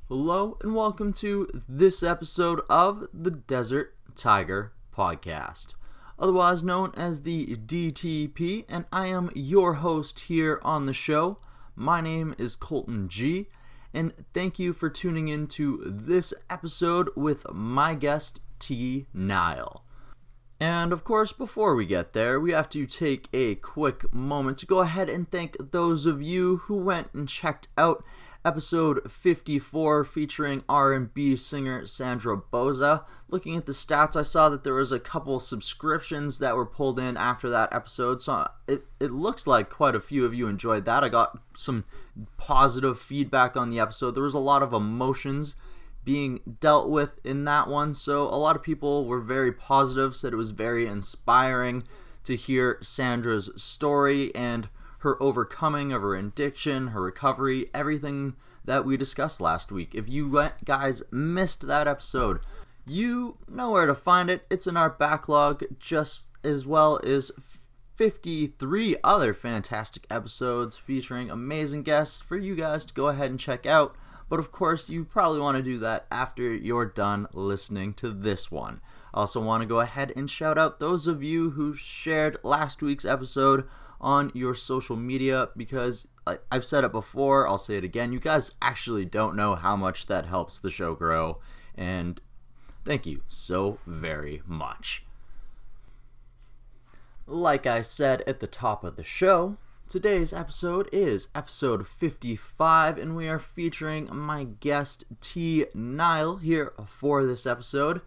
Hello and welcome to this episode of the Desert Tiger Podcast, otherwise known as the DTP, and I am your host here on the show. My name is Colton G, and thank you for tuning in to this episode with my guest, T.Nile. And of course, before we get there, we have to take a quick moment to go ahead and thank those of you who went and checked out episode 54 featuring R&B singer Sandra Boza. Looking at the stats, I saw that there was a couple subscriptions that were pulled in after that episode, so it looks like quite a few of you enjoyed that. I got some positive feedback on the episode. There was a lot of emotions being dealt with in that one, so a lot of people were very positive, said it was very inspiring to hear Sandra's story and her overcoming of her addiction, her recovery, everything that we discussed last week. If you guys missed that episode, you know where to find it. It's in our backlog, just as well as 53 other fantastic episodes featuring amazing guests for you guys to go ahead and check out. But of course, you probably want to do that after you're done listening to this one. I also want to go ahead and shout out those of you who shared last week's episode on your social media, because I've said it before, I'll say it again, you guys actually don't know how much that helps the show grow, and thank you so very much. Like I said at the top of the show, today's episode is episode 55, and we are featuring my guest T.Nile here for this episode.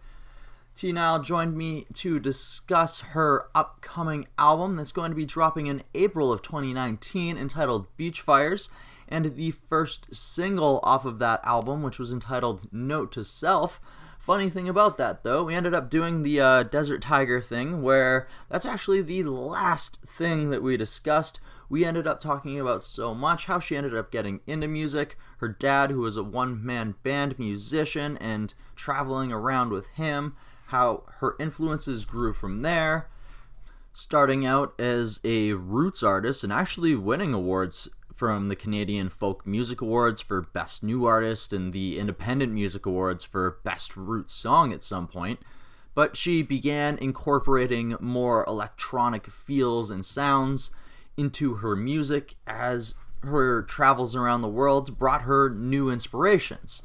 T.Nile joined me to discuss her upcoming album that's going to be dropping in April of 2019 entitled Beachfires, and the first single off of that album, which was entitled Note to Self. Funny thing about that, though, we ended up doing the Desert Tiger thing, where that's actually the last thing that we discussed. We ended up talking about so much, how she ended up getting into music, her dad, who was a one-man band musician, and traveling around with him, how her influences grew from there, starting out as a roots artist and actually winning awards from the Canadian Folk Music Awards for Best New Artist and the Independent Music Awards for Best Roots Song at some point. But she began incorporating more electronic feels and sounds into her music as her travels around the world brought her new inspirations.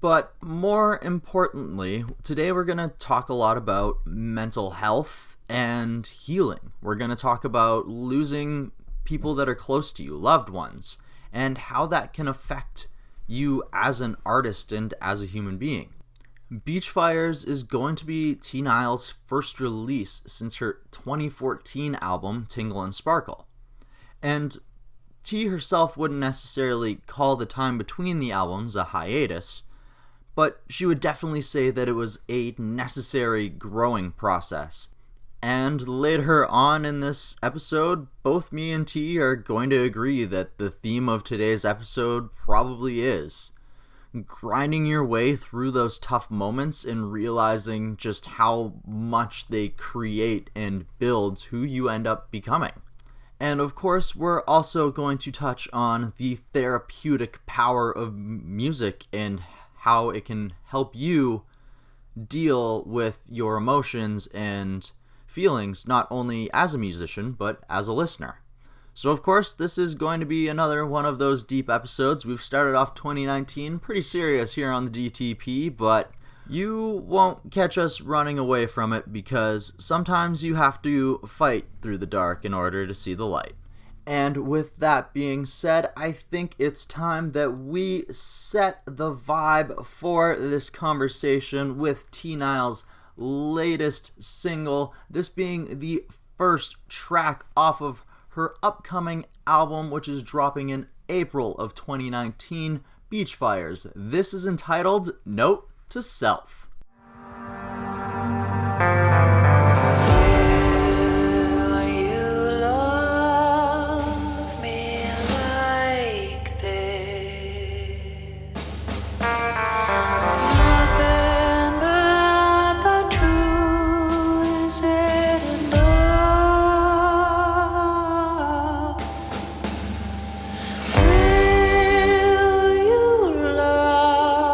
But more importantly, today we're going to talk a lot about mental health and healing. We're going to talk about losing people that are close to you, loved ones, and how that can affect you as an artist and as a human being. Beachfires is going to be T.Nile's first release since her 2014 album, Tingle and Sparkle. And T herself wouldn't necessarily call the time between the albums a hiatus, but she would definitely say that it was a necessary growing process. And later on in this episode, both me and T are going to agree that the theme of today's episode probably is grinding your way through those tough moments and realizing just how much they create and build who you end up becoming. And of course, we're also going to touch on the therapeutic power of music and how it can help you deal with your emotions and feelings, not only as a musician, but as a listener. So of course, this is going to be another one of those deep episodes. We've started off 2019 pretty serious here on the DTP, but you won't catch us running away from it, because sometimes you have to fight through the dark in order to see the light. And with that being said, I think it's time that we set the vibe for this conversation with T.Nile's latest single, this being the first track off of her upcoming album, which is dropping in April of 2019, Beachfires. This is entitled Note to Self. Will you love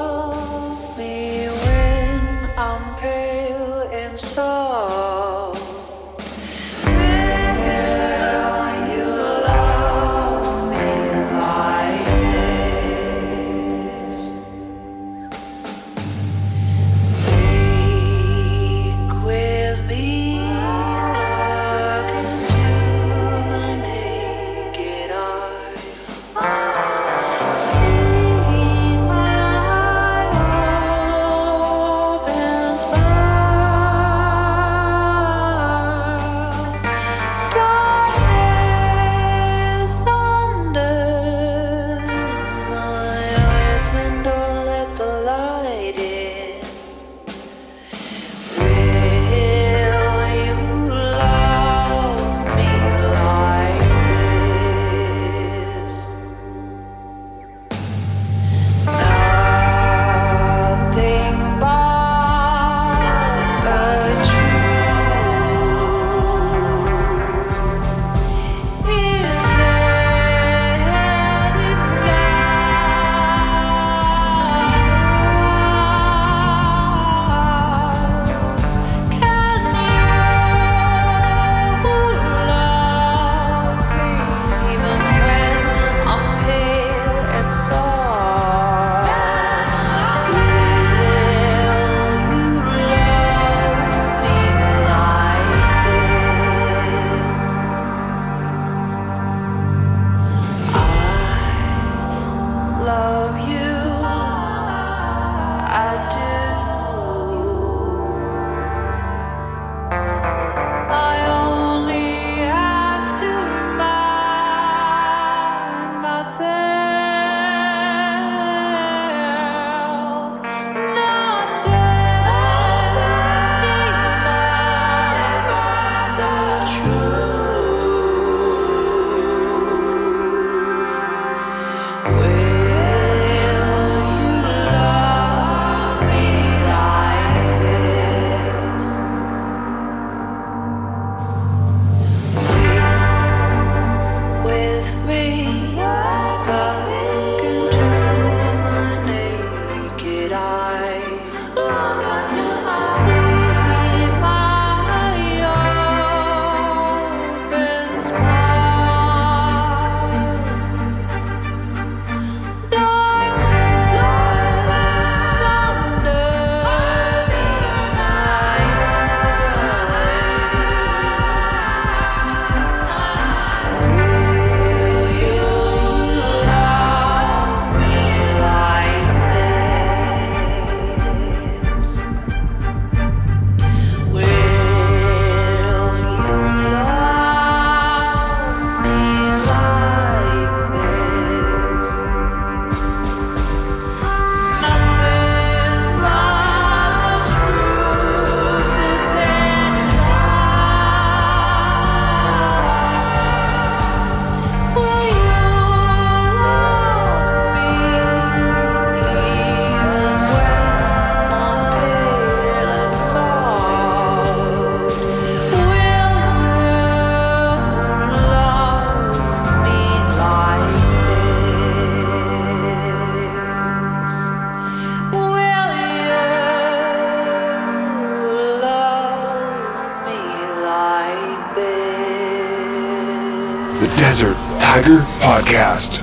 Desert Tiger Podcast.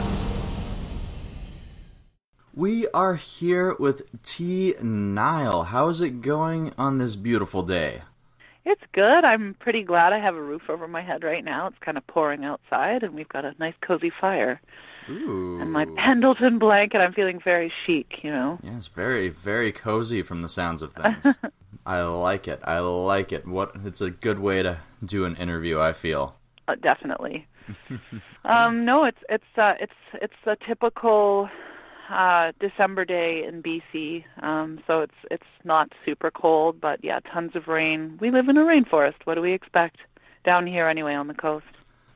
We are here with T.Nile. How is it going on this beautiful day? It's good. I'm pretty glad I have a roof over my head right now. It's kind of pouring outside, and we've got a nice cozy fire. Ooh. And my Pendleton blanket, I'm feeling very chic, you know. Yes, very, very cozy from the sounds of things. I like it. I like it. It's a good way to do an interview, I feel. Definitely. No, it's a typical December day in BC. So it's not super cold, but yeah, tons of rain. We live in a rainforest. What do we expect down here anyway on the coast?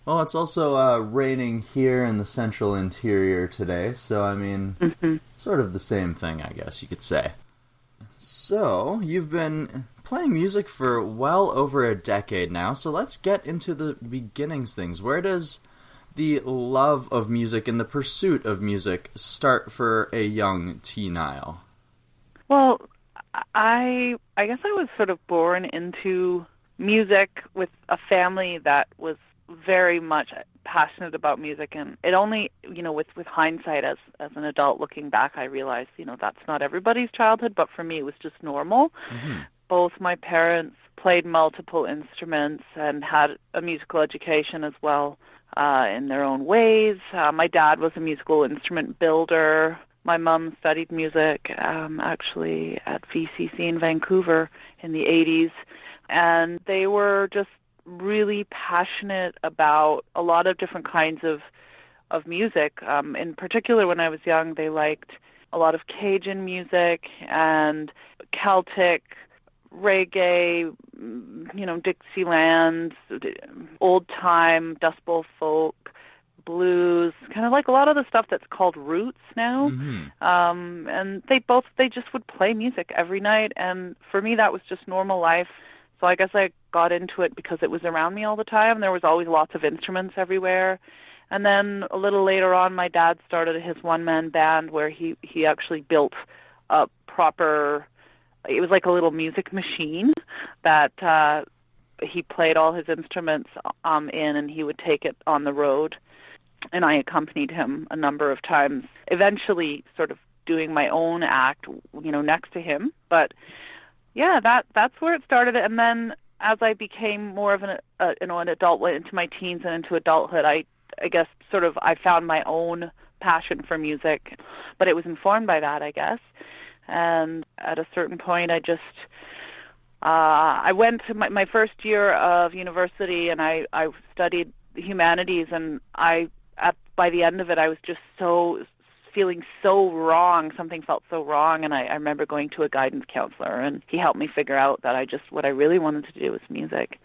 Well, it's also raining here in the central interior today, so I mean, sort of the same thing, I guess you could say. So, you've been playing music for well over a decade now, so let's get into the beginnings things. Where does the love of music and the pursuit of music start for a young T.Nile? Well, I guess I was sort of born into music with a family that was very much passionate about music, and it only, with hindsight as an adult looking back, I realized, that's not everybody's childhood, but for me it was just normal. Mm-hmm. Both my parents played multiple instruments and had a musical education as well in their own ways. My dad was a musical instrument builder. My mom studied music actually at VCC in Vancouver in the 80s, and they were just really passionate about a lot of different kinds of music. In particular, when I was young, they liked a lot of Cajun music and Celtic, reggae, Dixieland, old-time Dust Bowl folk, blues, kind of like a lot of the stuff that's called roots now. Mm-hmm. And they just would play music every night, and for me that was just normal life. So I guess I got into it because it was around me all the time. There was always lots of instruments everywhere. And then a little later on, my dad started his one-man band where he actually built a proper, it was like a little music machine that he played all his instruments in, and he would take it on the road. And I accompanied him a number of times, eventually sort of doing my own act, next to him. But yeah, that's where it started. And then as I became more of an adult, went into my teens and into adulthood, I guess sort of I found my own passion for music, but it was informed by that, I guess. And at a certain point, I just I went to my first year of university, and I studied humanities, and by the end of it, I was just feeling so wrong. Something felt so wrong, and I remember going to a guidance counselor, and he helped me figure out that what I really wanted to do was music.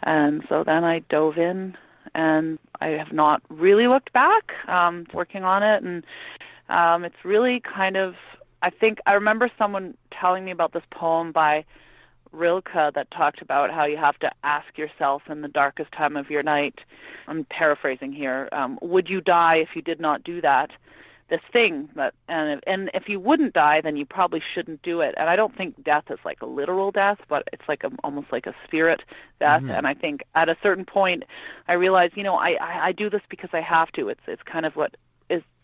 And so then I dove in, and I have not really looked back, working on it, and it's really kind of, I think, I remember someone telling me about this poem by Rilke that talked about how you have to ask yourself in the darkest time of your night, I'm paraphrasing here, would you die if you did not do that? This thing and if you wouldn't die, then you probably shouldn't do it. And I don't think death is like a literal death, but it's like almost like a spirit death. Mm-hmm. And I think at a certain point, I realized, I do this because I have to. It's kind of what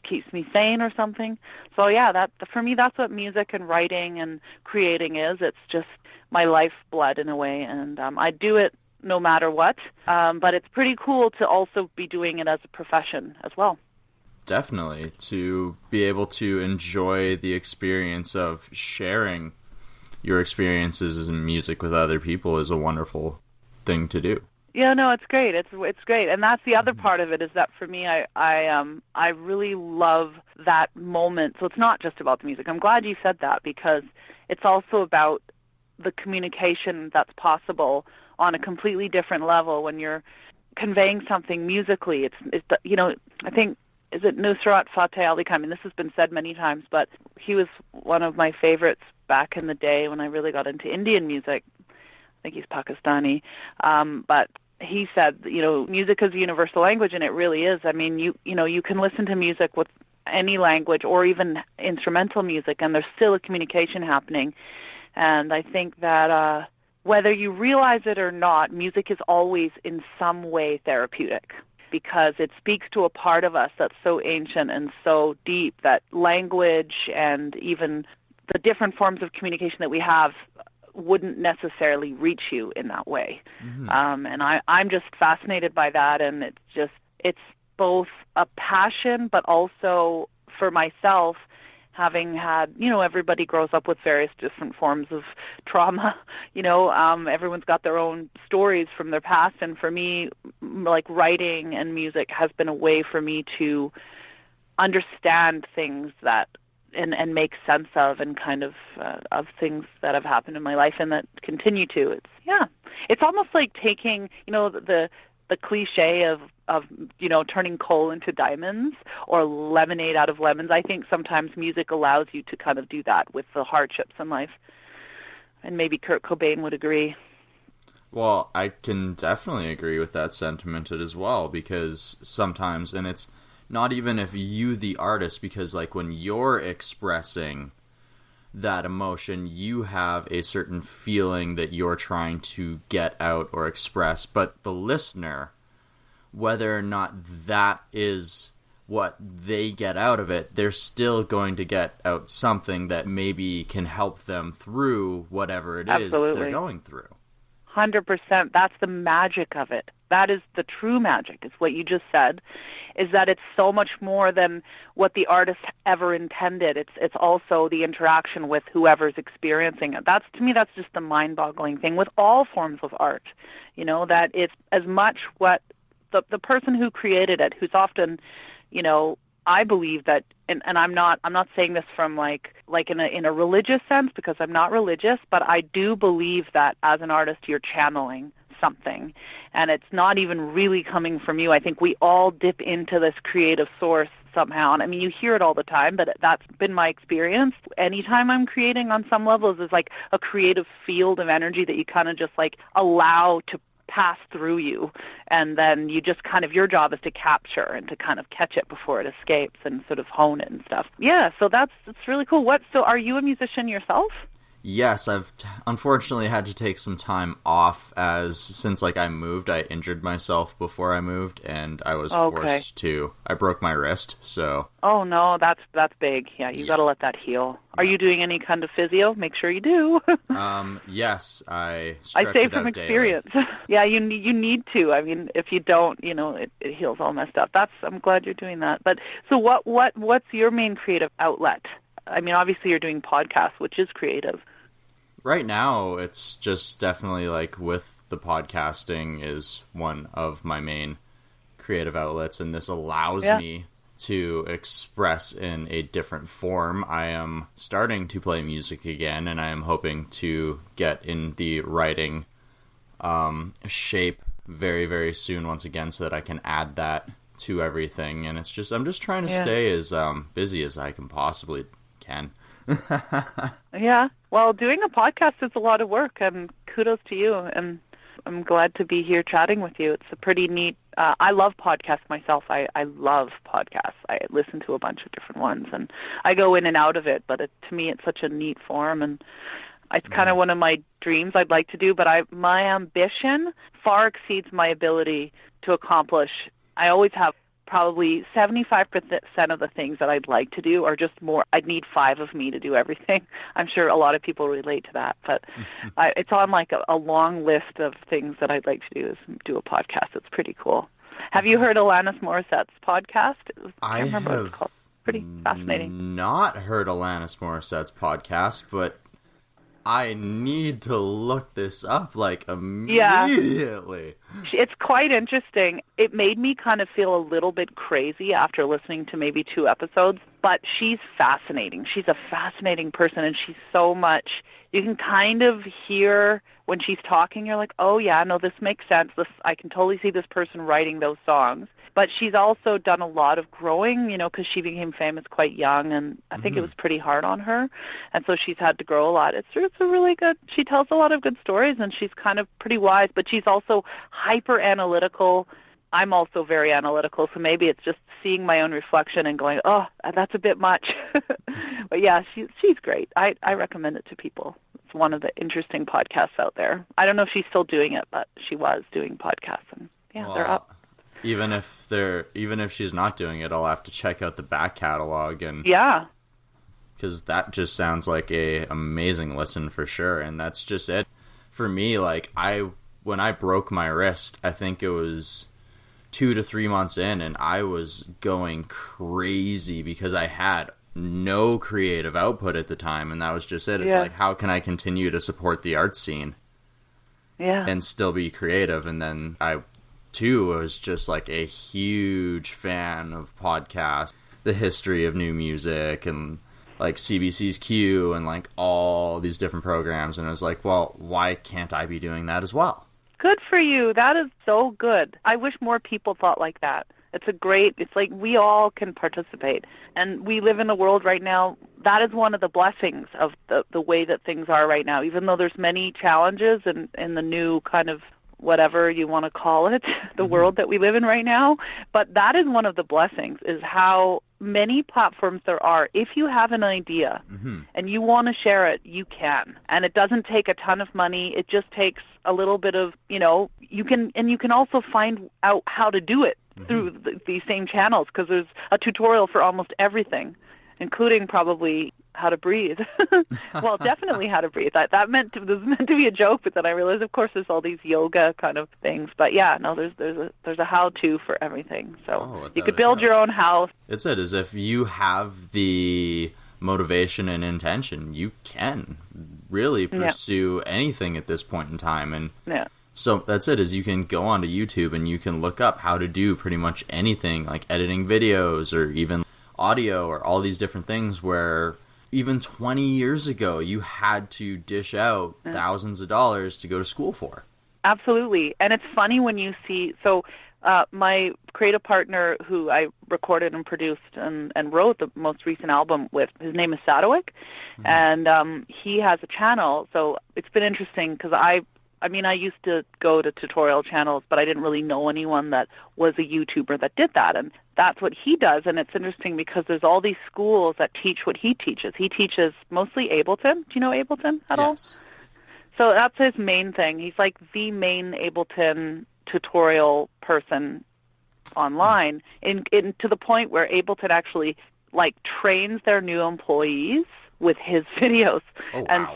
keeps me sane or something. So yeah, that for me, that's what music and writing and creating is. It's just my lifeblood in a way, and I do it no matter what. But it's pretty cool to also be doing it as a profession as well. Definitely, to be able to enjoy the experience of sharing your experiences in music with other people is a wonderful thing to do. Yeah, no, it's great. It's great, and that's the other part of it, is that for me, I really love that moment. So it's not just about the music. I'm glad you said that, because it's also about the communication that's possible on a completely different level when you're conveying something musically. It's I think. Is it Nusrat Fateh Ali Khan? I mean, this has been said many times, but he was one of my favorites back in the day when I really got into Indian music. I think he's Pakistani. But he said, music is a universal language, and it really is. I mean, you can listen to music with any language or even instrumental music, and there's still a communication happening. And I think that whether you realize it or not, music is always in some way therapeutic. because it speaks to a part of us that's so ancient and so deep that language and even the different forms of communication that we have wouldn't necessarily reach you in that way. And I'm just fascinated by that, and it's both a passion, but also for myself, having had, everybody grows up with various different forms of trauma, everyone's got their own stories from their past, and for me, like writing and music has been a way for me to understand things that and make sense of, and kind of things that have happened in my life and that continue to. It's almost like taking, the cliche of turning coal into diamonds or lemonade out of lemons. I think sometimes music allows you to kind of do that with the hardships in life. And maybe Kurt Cobain would agree. Well, I can definitely agree with that sentiment as well, because sometimes, and it's not even if you, the artist, because like when you're expressing that emotion, you have a certain feeling that you're trying to get out or express, but the listener, whether or not that is what they get out of it, they're still going to get out something that maybe can help them through whatever it is they're going through. 100%. That's the magic of it. That is the true magic. It's what you just said, is that it's so much more than what the artist ever intended. It's also the interaction with whoever's experiencing it. To me, that's just the mind-boggling thing with all forms of art, that it's as much what the person who created it, who's often, I believe that, and I'm not saying this from like in a religious sense, because I'm not religious, but I do believe that as an artist you're channeling something, and it's not even really coming from you. I think we all dip into this creative source somehow, and I mean, you hear it all the time, but that's been my experience. Anytime I'm creating on some levels is like a creative field of energy that you kind of just like allow to pass through you, and then you just kind of, your job is to capture and to kind of catch it before it escapes and sort of hone it and stuff. Yeah, so it's really cool. So are you a musician yourself? Yes, I've unfortunately had to take some time off since I moved. I injured myself before I moved, and I was forced to. I broke my wrist, so. Oh no, that's big. Yeah, you got to let that heal. Are you doing any kind of physio? Make sure you do. Yes, I stretch say it from out experience. Daily. Yeah, you need to. I mean, if you don't, it heals all messed up. I'm glad you're doing that. But so what's your main creative outlet? I mean, obviously you're doing podcasts, which is creative. Right now, it's just definitely with the podcasting is one of my main creative outlets, and this allows me to express in a different form. I am starting to play music again, and I am hoping to get in the writing shape very, very soon once again, so that I can add that to everything. And I'm just trying to stay as busy as I possibly can. Yeah. Well, doing a podcast is a lot of work, and kudos to you. And I'm glad to be here chatting with you. It's a pretty neat. I love podcasts myself. I love podcasts. I listen to a bunch of different ones, and I go in and out of it. But to me, it's such a neat form, and it's kind of one of my dreams I'd like to do. But my ambition far exceeds my ability to accomplish. I always have probably 75% of the things that I'd like to do are just more. I'd need 5 of me to do everything. I'm sure a lot of people relate to that, but it's on a long list of things that I'd like to do is do a podcast. It's pretty cool. Have you heard Alanis Morissette's podcast? I can't remember what it's called. Pretty fascinating. Not heard Alanis Morissette's podcast, but I need to look this up immediately. Yeah. It's quite interesting. It made me kind of feel a little bit crazy after listening to maybe 2 episodes, but she's fascinating. She's a fascinating person, and she's so much. You can kind of hear when she's talking, you're like, oh yeah, no, this makes sense. I can totally see this person writing those songs. But she's also done a lot of growing, because she became famous quite young, and I think it was pretty hard on her. And so she's had to grow a lot. It's a really good, she tells a lot of good stories, and she's kind of pretty wise, but she's also hyper-analytical. I'm also very analytical, so maybe it's just seeing my own reflection and going, oh, that's a bit much. But yeah, she's great. I recommend it to people. It's one of the interesting podcasts out there. I don't know if she's still doing it, but she was doing podcasts, and they're up. Even if she's not doing it, I'll have to check out the back catalog, and Yeah. because that just sounds like a amazing listen for sure. And that's just it for me. Like when I broke my wrist, I think it was 2 to 3 months in, and I was going crazy because I had no creative output at the time, and that was just it. It's like, how can I continue to support the art scene and still be creative? And then I too was just like a huge fan of podcasts, the history of new music, and like CBC's Q, and like all these different programs, and I was like, well, why can't I be doing that as well? Good for you. That is so good. I wish more people thought like that. It's like we all can participate. And we live in a world right now, that is one of the blessings of the way that things are right now. Even though there's many challenges in the new kind of whatever you want to call it, the world that we live in right now. But that is one of the blessings, is how many platforms there are. If you have an idea and you want to share it, you can. And it doesn't take a ton of money. It just takes a little bit of, you can also find out how to do it through these same channels, because there's a tutorial for almost everything, including probably how to breathe. Well, definitely how to breathe. That was meant to be a joke, but then I realized, of course, there's all these yoga kind of things. But yeah, no, there's a how-to for everything. So you could build your own house. It's as if you have the motivation and intention, you can really pursue anything at this point in time. And so that's it, is you can go onto YouTube and you can look up how to do pretty much anything, like editing videos or even audio or all these different things, where even 20 years ago you had to dish out thousands of dollars to go to school for. Absolutely. And it's funny when you see, my creative partner who I recorded and produced and wrote the most recent album with, his name is Sadowik, and he has a channel. So it's been interesting because I used to go to tutorial channels, but I didn't really know anyone that was a YouTuber that did that. And that's what he does. And it's interesting because there's all these schools that teach what he teaches. He teaches mostly Ableton. Do you know Ableton at all? Yes. So that's his main thing. He's like the main Ableton tutorial person online, in to the point where Ableton actually like trains their new employees with his videos and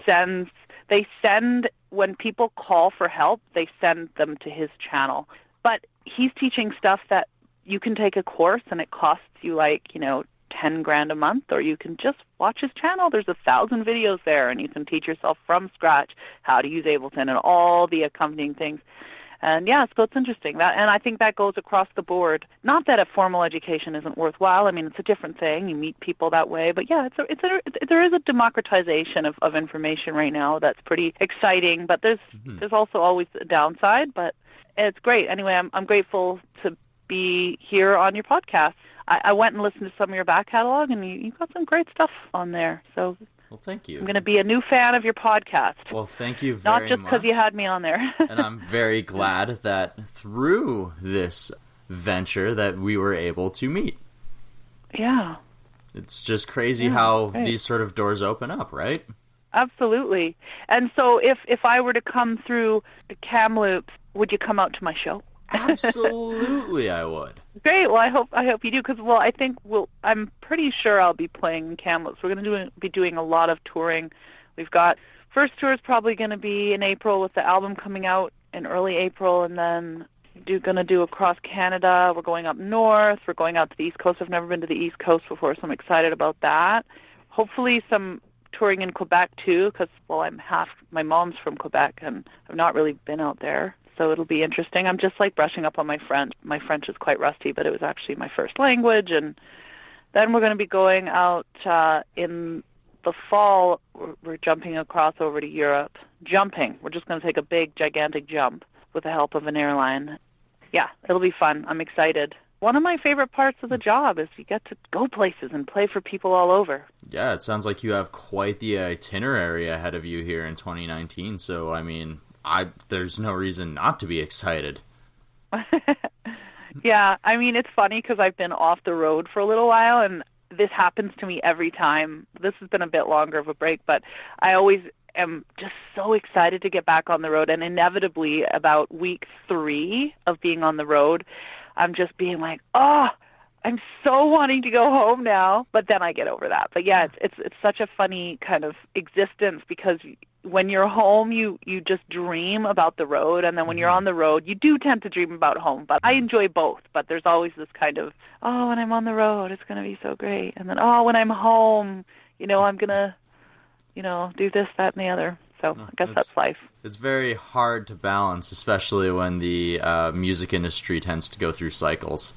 send when people call for help, they send them to his channel. But he's teaching stuff that you can take a course and it costs you like, $10,000 a month, or you can just watch his channel. There's 1,000 videos there, and you can teach yourself from scratch how to use Ableton and all the accompanying things. And so it's interesting. And I think that goes across the board. Not that a formal education isn't worthwhile. I mean, it's a different thing. You meet people that way. But yeah, there is a democratization of information right now that's pretty exciting. But there's also always a downside. But it's great. Anyway, I'm grateful to be here on your podcast. I went and listened to some of your back catalog, and you've got some great stuff on there. So. Well, thank you. I'm going to be a new fan of your podcast. Well, thank you very much. Not just because you had me on there. And I'm very glad that through this venture that we were able to meet. Yeah. It's just crazy how these sort of doors open up, right? Absolutely. And so if I were to come through the Kamloops, would you come out to my show? Absolutely, I would. Great. Well, I hope you do, because I'm pretty sure I'll be playing in Kamloops. We're going to be doing a lot of touring. We've got first tour is probably going to be in April with the album coming out in early April, and then going to do across Canada. We're going up north. We're going out to the East Coast. I've never been to the East Coast before, so I'm excited about that. Hopefully some touring in Quebec too, because my mom's from Quebec, and I've not really been out there. So it'll be interesting. I'm just like brushing up on my French. My French is quite rusty, but it was actually my first language. And then we're going to be going out in the fall. We're jumping across over to Europe. We're just going to take a big, gigantic jump with the help of an airline. Yeah, it'll be fun. I'm excited. One of my favorite parts of the job is you get to go places and play for people all over. Yeah, it sounds like you have quite the itinerary ahead of you here in 2019. So, I mean, there's no reason not to be excited. Yeah, I mean, it's funny because I've been off the road for a little while, and this happens to me every time. This has been a bit longer of a break, but I always am just so excited to get back on the road, and inevitably about week 3 of being on the road, I'm just being like, oh, I'm so wanting to go home now, but then I get over that. But yeah, it's such a funny kind of existence, because when you're home, you just dream about the road, and then when you're on the road, you do tend to dream about home. But I enjoy both, but there's always this kind of, oh, when I'm on the road, it's going to be so great. And then, oh, when I'm home, I'm going to, do this, that, and the other. So I guess that's life. It's very hard to balance, especially when the music industry tends to go through cycles.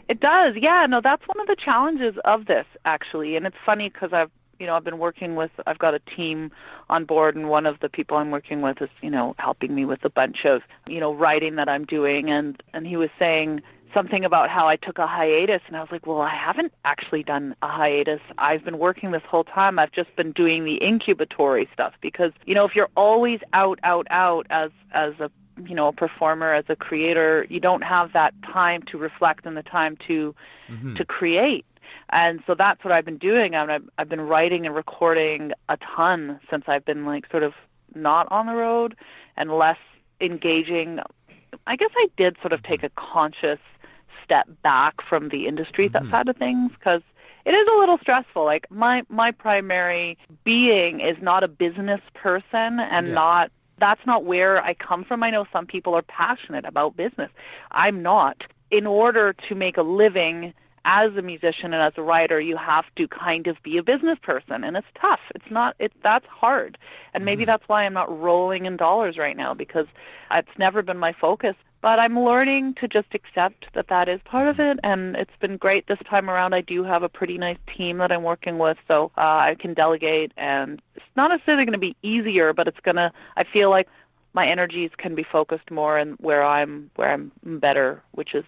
It does, yeah. No, that's one of the challenges of this, actually. And it's funny because I've been working with, I've got a team on board, and one of the people I'm working with is, helping me with a bunch of, writing that I'm doing. And he was saying something about how I took a hiatus, and I was like, well, I haven't actually done a hiatus. I've been working this whole time. I've just been doing the incubatory stuff, because, if you're always out as a performer, as a creator, you don't have that time to reflect and the time to create. And so that's what I've been doing. I've been writing and recording a ton since I've been sort of not on the road and less engaging. I guess I did sort of take a conscious step back from the industry side of things, because it is a little stressful. My primary being is not a business person, and that's not where I come from. I know some people are passionate about business. I'm not. In order to make a living as a musician and as a writer, you have to kind of be a business person, and it's tough. That's hard. And maybe that's why I'm not rolling in dollars right now, because it's never been my focus. But I'm learning to just accept that is part of it, and it's been great this time around. I do have a pretty nice team that I'm working with, so I can delegate, and it's not necessarily going to be easier, but I feel like my energies can be focused more in where I'm better, which is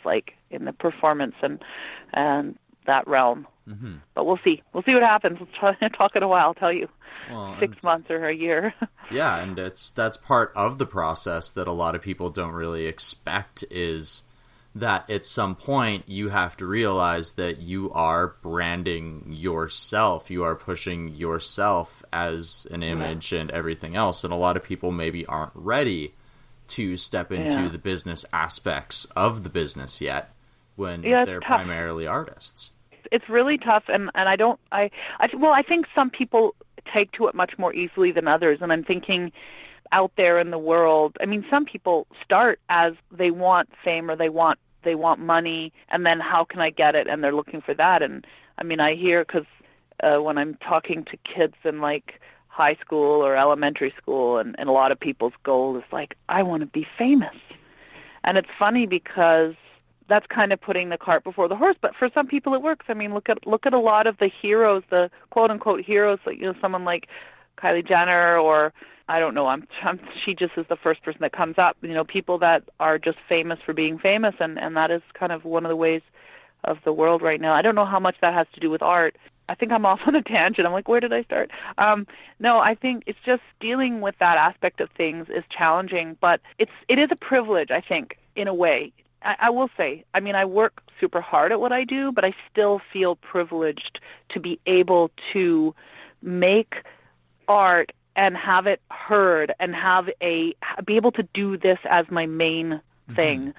in the performance and that realm. But we'll see. We'll see what happens. We'll try to talk in a while. I'll tell you. 6 months or a year. Yeah, and that's part of the process that a lot of people don't really expect, is that at some point you have to realize that you are branding yourself. You are pushing yourself as an image and everything else. And a lot of people maybe aren't ready to step into the business aspects of the business yet, when they're primarily artists. It's really tough, and I think some people take to it much more easily than others, and I'm thinking out there in the world, I mean, some people start as they want fame or they want money, and then how can I get it, and they're looking for that. And I mean, I hear, because when I'm talking to kids in high school or elementary school, and a lot of people's goal is I want to be famous. And it's funny because that's kind of putting the cart before the horse, but for some people it works. I mean, look at a lot of the heroes, the quote-unquote heroes, someone like Kylie Jenner, or I don't know, she just is the first person that comes up, people that are just famous for being famous, and that is kind of one of the ways of the world right now. I don't know how much that has to do with art. I think I'm off on a tangent. I'm where did I start? No, I think it's just dealing with that aspect of things is challenging, but it is a privilege, I think, in a way. I will say, I mean, I work super hard at what I do, but I still feel privileged to be able to make art and have it heard and be able to do this as my main thing.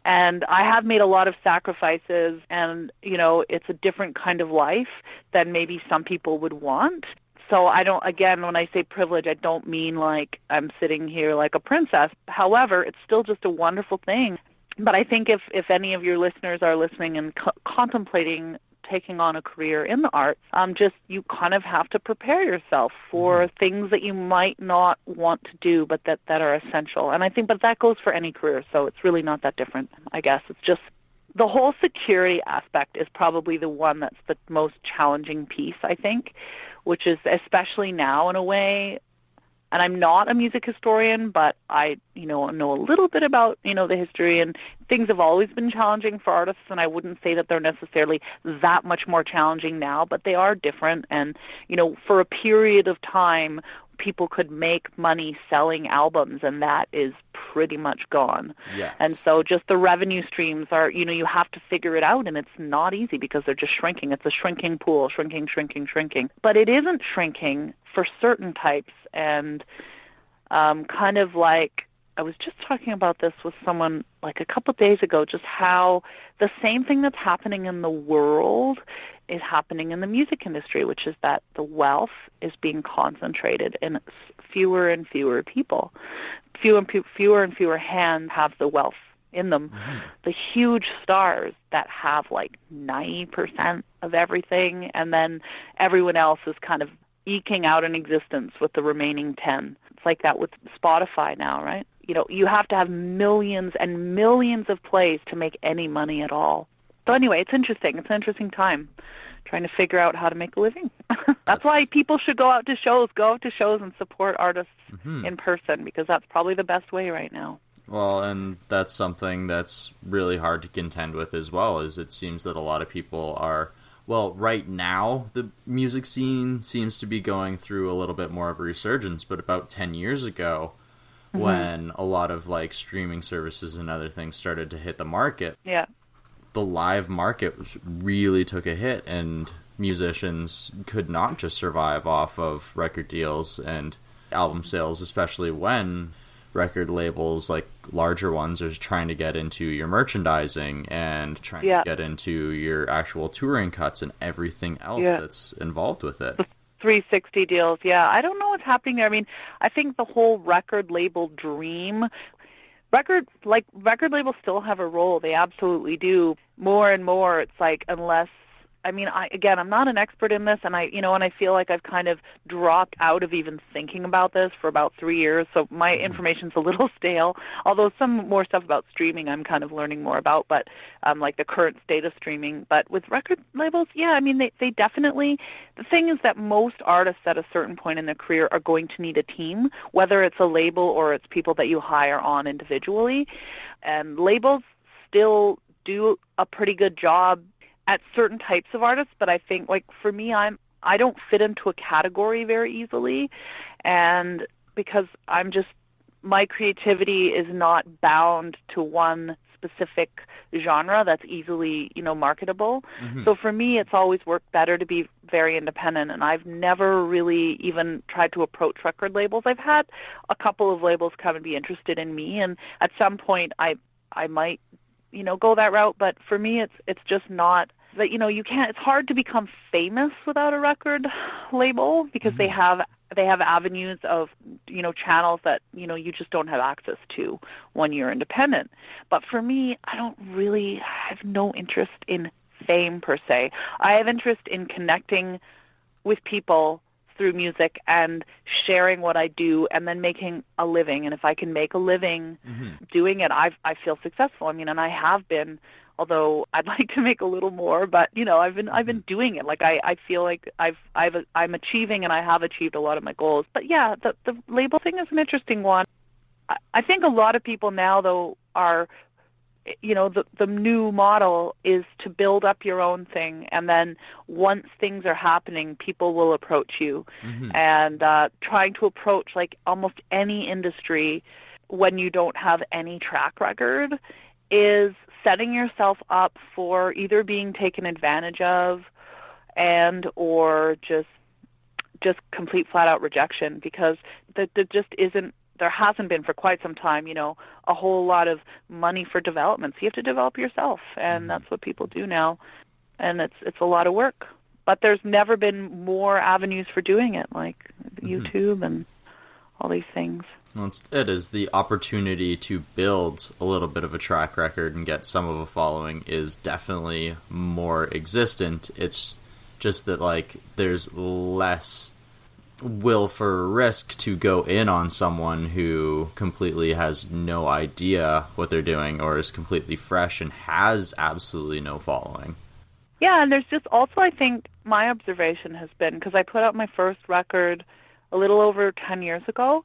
And I have made a lot of sacrifices, and, it's a different kind of life than maybe some people would want. So when I say privilege, I don't mean I'm sitting here like a princess. However, it's still just a wonderful thing. But I think if any of your listeners are listening and contemplating taking on a career in the arts, you kind of have to prepare yourself for things that you might not want to do, but that are essential. And I think, but that goes for any career, so it's really not that different, I guess. It's just the whole security aspect is probably the one that's the most challenging piece, I think, which is especially now in a way. And I'm not a music historian, but I, know a little bit about, the history, and things have always been challenging for artists, and I wouldn't say that they're necessarily that much more challenging now, but they are different. And, for a period of time, people could make money selling albums, and that is pretty much gone. Yes. And so just the revenue streams are, you have to figure it out, and it's not easy because they're just shrinking. It's a shrinking pool, shrinking. But it isn't shrinking for certain types, and kind of I was just talking about this with someone like a couple days ago, just how the same thing that's happening in the world is happening in the music industry, which is that the wealth is being concentrated in fewer and fewer people. Fewer and fewer hands have the wealth in them. Mm-hmm. The huge stars that have like 90% of everything, and then everyone else is kind of eking out an existence with the remaining 10. It's like that with Spotify now, right? You know, you have to have millions and millions of plays to make any money at all. So anyway, it's interesting. It's an interesting time trying to figure out how to make a living. That's why people should go out to shows and support artists in person, because that's probably the best way right now. Well, and that's something that's really hard to contend with as well, is it seems that a lot of people are, well, right now, the music scene seems to be going through a little bit more of a resurgence, but about 10 years ago, when a lot of, like, streaming services and other things started to hit the market, the live market really took a hit, and musicians could not just survive off of record deals and album sales, especially when record labels, like larger ones, are trying to get into your merchandising and trying to get into your actual touring cuts and everything else that's involved with it. 360 deals, I don't know what's happening there. I mean, I think the whole record label dream, record labels still have a role. They absolutely do. More and more, it's like, unless, I mean, I'm not an expert in this, and I feel like I've kind of dropped out of even thinking about this for about 3 years, so my information's a little stale, although some more stuff about streaming I'm kind of learning more about, but like the current state of streaming. But with record labels, I mean, they definitely, the thing is that most artists at a certain point in their career are going to need a team, whether it's a label or it's people that you hire on individually, and labels still do a pretty good job at certain types of artists, but I think, like, for me, I don't fit into a category very easily, and because my creativity is not bound to one specific genre that's easily, marketable. So for me, it's always worked better to be very independent, and I've never really even tried to approach record labels. I've had a couple of labels come and be interested in me, and at some point I might, go that route, but for me, it's just not that, you can't, it's hard to become famous without a record label, because they have avenues of, channels that, you just don't have access to when you're independent. But for me, I have no interest in fame per se. I have interest in connecting with people through music and sharing what I do and then making a living. And if I can make a living doing it, I feel successful. I mean, and I have been, although I'd like to make a little more, but I've been doing it. Like I feel like I'm achieving, and I have achieved a lot of my goals. But the label thing is an interesting one. I think a lot of people now, though, are, the new model is to build up your own thing, and then once things are happening, people will approach you. And trying to approach, like, almost any industry when you don't have any track record is setting yourself up for either being taken advantage of and or just complete flat-out rejection, because there just isn't, there hasn't been for quite some time, a whole lot of money for development. So you have to develop yourself, and that's what people do now, and it's a lot of work. But there's never been more avenues for doing it, like YouTube and all these things. Well, it is the opportunity to build a little bit of a track record and get some of a following is definitely more existent. It's just that, like, there's less will for risk to go in on someone who completely has no idea what they're doing or is completely fresh and has absolutely no following. Yeah, and there's just also, I think, my observation has been, because I put out my first record a little over 10 years ago.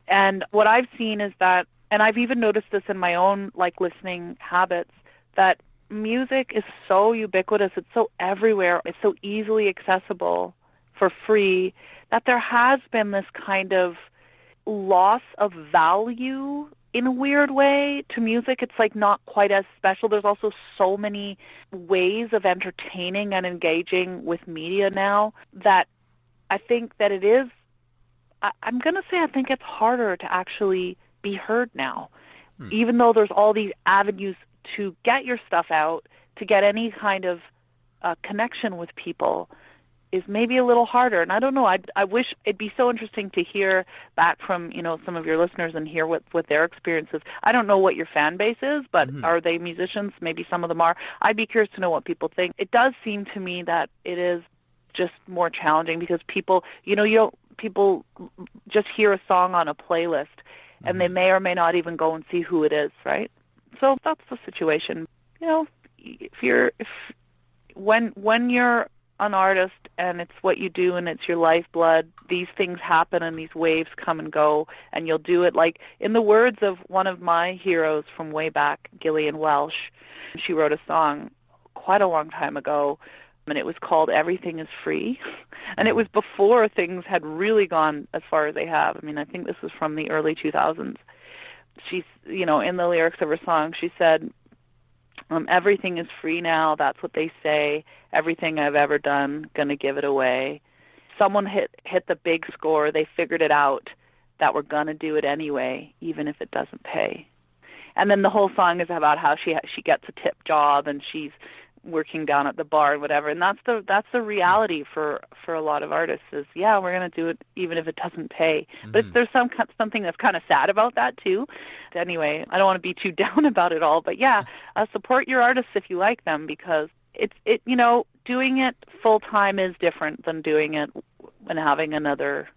And what I've seen is that, and I've even noticed this in my own, like, listening habits, that music is so ubiquitous, it's so everywhere, it's so easily accessible for free, that there has been this kind of loss of value in a weird way to music. It's like not quite as special. There's also so many ways of entertaining and engaging with media now that I think that it is, I'm going to say I think it's harder to actually be heard now. Even though there's all these avenues to get your stuff out, to get any kind of connection with people is maybe a little harder. And I don't know, I wish, it'd be so interesting to hear back from, some of your listeners and hear what their experiences. I don't know what your fan base is, but are they musicians? Maybe some of them are. I'd be curious to know what people think. It does seem to me that it is just more challenging because people, people just hear a song on a playlist and they may or may not even go and see who it is, right? So that's the situation. When you're an artist and it's what you do and it's your lifeblood, these things happen and these waves come and go, and you'll do it like, in the words of one of my heroes from way back, Gillian Welsh. She wrote a song quite a long time ago, and it was called Everything is Free. And it was before things had really gone as far as they have. I mean, I think this was from the early 2000s. She's, in the lyrics of her song, she said, everything is free now, that's what they say. Everything I've ever done, gonna give it away. Someone hit the big score. They figured it out that we're gonna do it anyway, even if it doesn't pay. And then the whole song is about how she gets a tip job and she's working down at the bar and whatever. And that's the reality for a lot of artists is, yeah, we're going to do it even if it doesn't pay. But there's something that's kind of sad about that too. Anyway, I don't want to be too down about it all, but yeah, support your artists if you like them, because doing it full time is different than doing it and having another,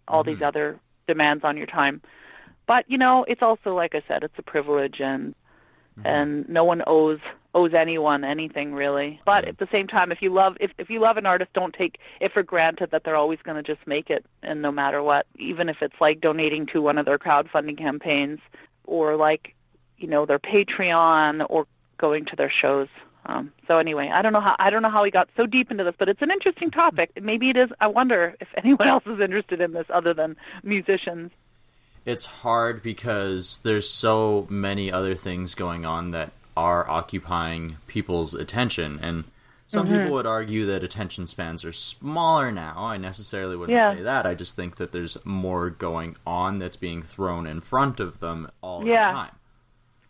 all these other demands on your time. But it's also, like I said, it's a privilege, and no one owes anyone anything really. But at the same time, if you love an artist, don't take it for granted that they're always going to just make it, and no matter what, even if it's like donating to one of their crowdfunding campaigns, or like their Patreon, or going to their shows. So anyway, I don't know how we got so deep into this, but it's an interesting topic. Maybe it is. I wonder if anyone else is interested in this other than musicians. It's hard because there's so many other things going on that are occupying people's attention, and some people would argue that attention spans are smaller now. I necessarily wouldn't say that. I just think that there's more going on that's being thrown in front of them all the time.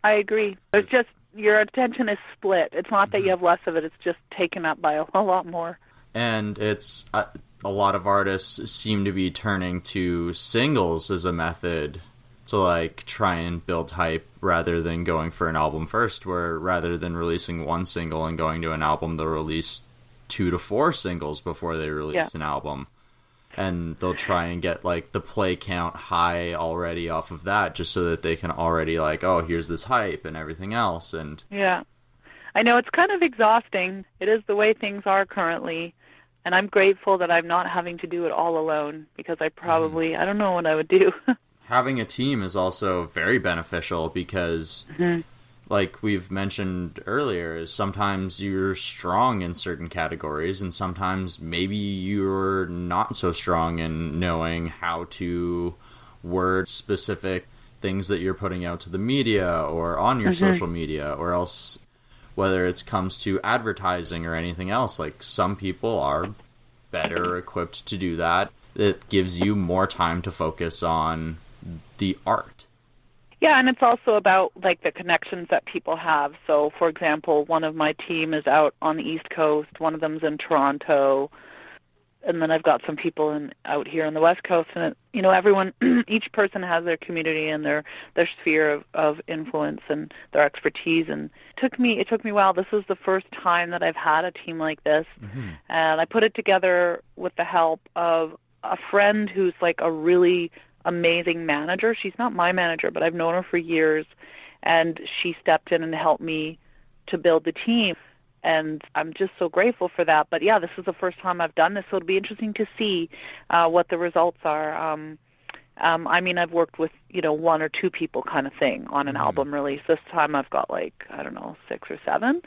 I agree. It's just your attention is split. It's not that you have less of it. It's just taken up by a lot more. And it's a lot of artists seem to be turning to singles as a method to like try and build hype rather than going for an album first, where rather than releasing one single and going to an album, they'll release 2 to 4 singles before they release an album. And they'll try and get like the play count high already off of that, just so that they can already like, oh, here's this hype and everything else. And yeah, I know it's kind of exhausting. It is the way things are currently. And I'm grateful that I'm not having to do it all alone, because I probably, I don't know what I would do. Having a team is also very beneficial because, like we've mentioned earlier, is sometimes you're strong in certain categories, and sometimes maybe you're not so strong in knowing how to word specific things that you're putting out to the media or on your social media, or else whether it comes to advertising or anything else. Like, some people are better equipped to do that. It gives you more time to focus on the art. Yeah, and it's also about like the connections that people have. So, for example, one of my team is out on the East Coast, one of them's in Toronto, and then I've got some people out here on the West Coast, and everyone, each person has their community and their sphere of influence and their expertise. And it took me a while. This is the first time that I've had a team like this, and I put it together with the help of a friend who's like a really amazing manager. She's not my manager, but I've known her for years, and she stepped in and helped me to build the team. And I'm just so grateful for that. But yeah, this is the first time I've done this, so it'll be interesting to see what the results are. I mean, I've worked with, 1 or 2 people kind of thing on an album release. This time I've got 6 or 7.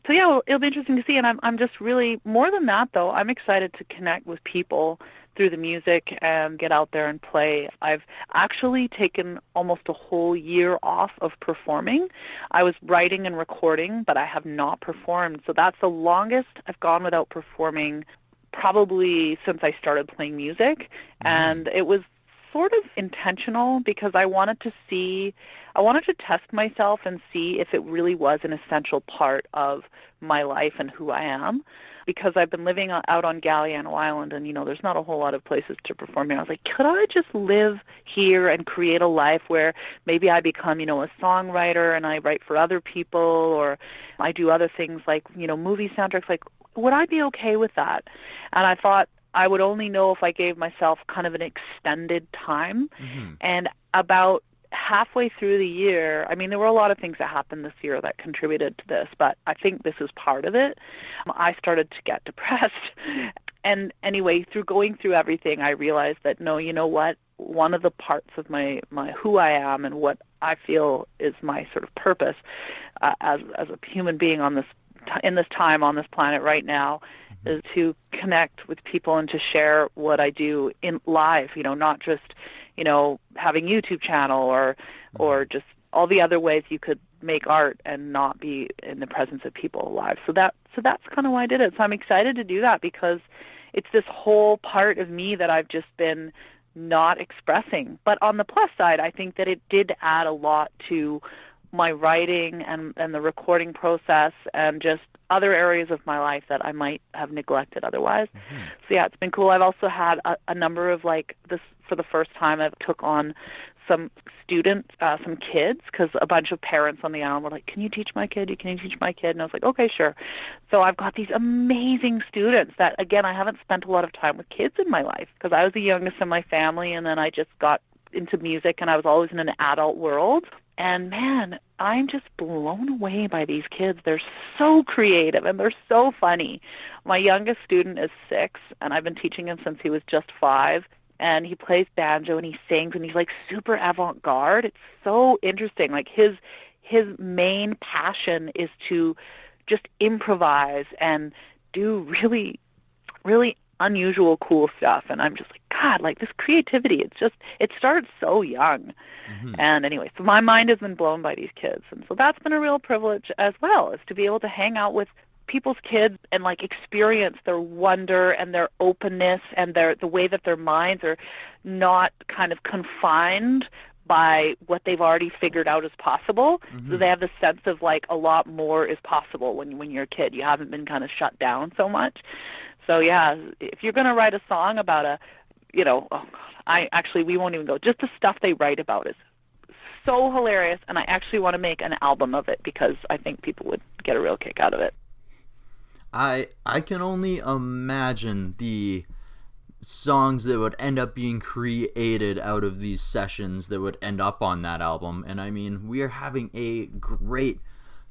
So yeah, it'll be interesting to see. And I'm just really, more than that though, I'm excited to connect with people through the music and get out there and play. I've actually taken almost a whole year off of performing. I was writing and recording, but I have not performed. So that's the longest I've gone without performing probably since I started playing music. And it was sort of intentional because I wanted to test myself and see if it really was an essential part of my life and who I am. Because I've been living out on Galliano Island, and, there's not a whole lot of places to perform here. I was like, could I just live here and create a life where maybe I become, a songwriter and I write for other people, or I do other things like, movie soundtracks. Like, would I be okay with that? And I thought I would only know if I gave myself kind of an extended time. Mm-hmm. And about halfway through the year, there were a lot of things that happened this year that contributed to this, but I think this is part of it. I started to get depressed. And anyway, through going through everything, I realized that, no, you know what? One of the parts of my who I am and what I feel is my sort of purpose as a human being in this time on this planet right now is to connect with people and to share what I do in live, not just having YouTube channel or just all the other ways you could make art and not be in the presence of people live. So that's kind of why I did it. So I'm excited to do that because it's this whole part of me that I've just been not expressing. But on the plus side, I think that it did add a lot to my writing and the recording process and just other areas of my life that I might have neglected otherwise. Mm-hmm. So yeah, it's been cool. I've also had a number of this. For the first time, I took on some students, some kids, because a bunch of parents on the island were like, can you teach my kid? Can you teach my kid? And I was like, okay, sure. So I've got these amazing students that, again, I haven't spent a lot of time with kids in my life because I was the youngest in my family, and then I just got into music, and I was always in an adult world. And, man, I'm just blown away by these kids. They're so creative, and they're so funny. My youngest student is 6, and I've been teaching him since he was just 5. And he plays banjo and he sings and he's like super avant-garde. It's so interesting. Like his main passion is to just improvise and do really, really unusual, cool stuff. And I'm just like, God, like this creativity, it started so young. Mm-hmm. And anyway, so my mind has been blown by these kids. And so that's been a real privilege as well, is to be able to hang out with people's kids and like experience their wonder and their openness and the way that their minds are not kind of confined by what they've already figured out is possible. Mm-hmm. So they have the sense of like a lot more is possible when you're a kid. You haven't been kind of shut down so much. So yeah, if you're going to write a song about we won't even go. Just the stuff they write about is so hilarious, and I actually want to make an album of it because I think people would get a real kick out of it. I can only imagine the songs that would end up being created out of these sessions that would end up on that album. And we are having a great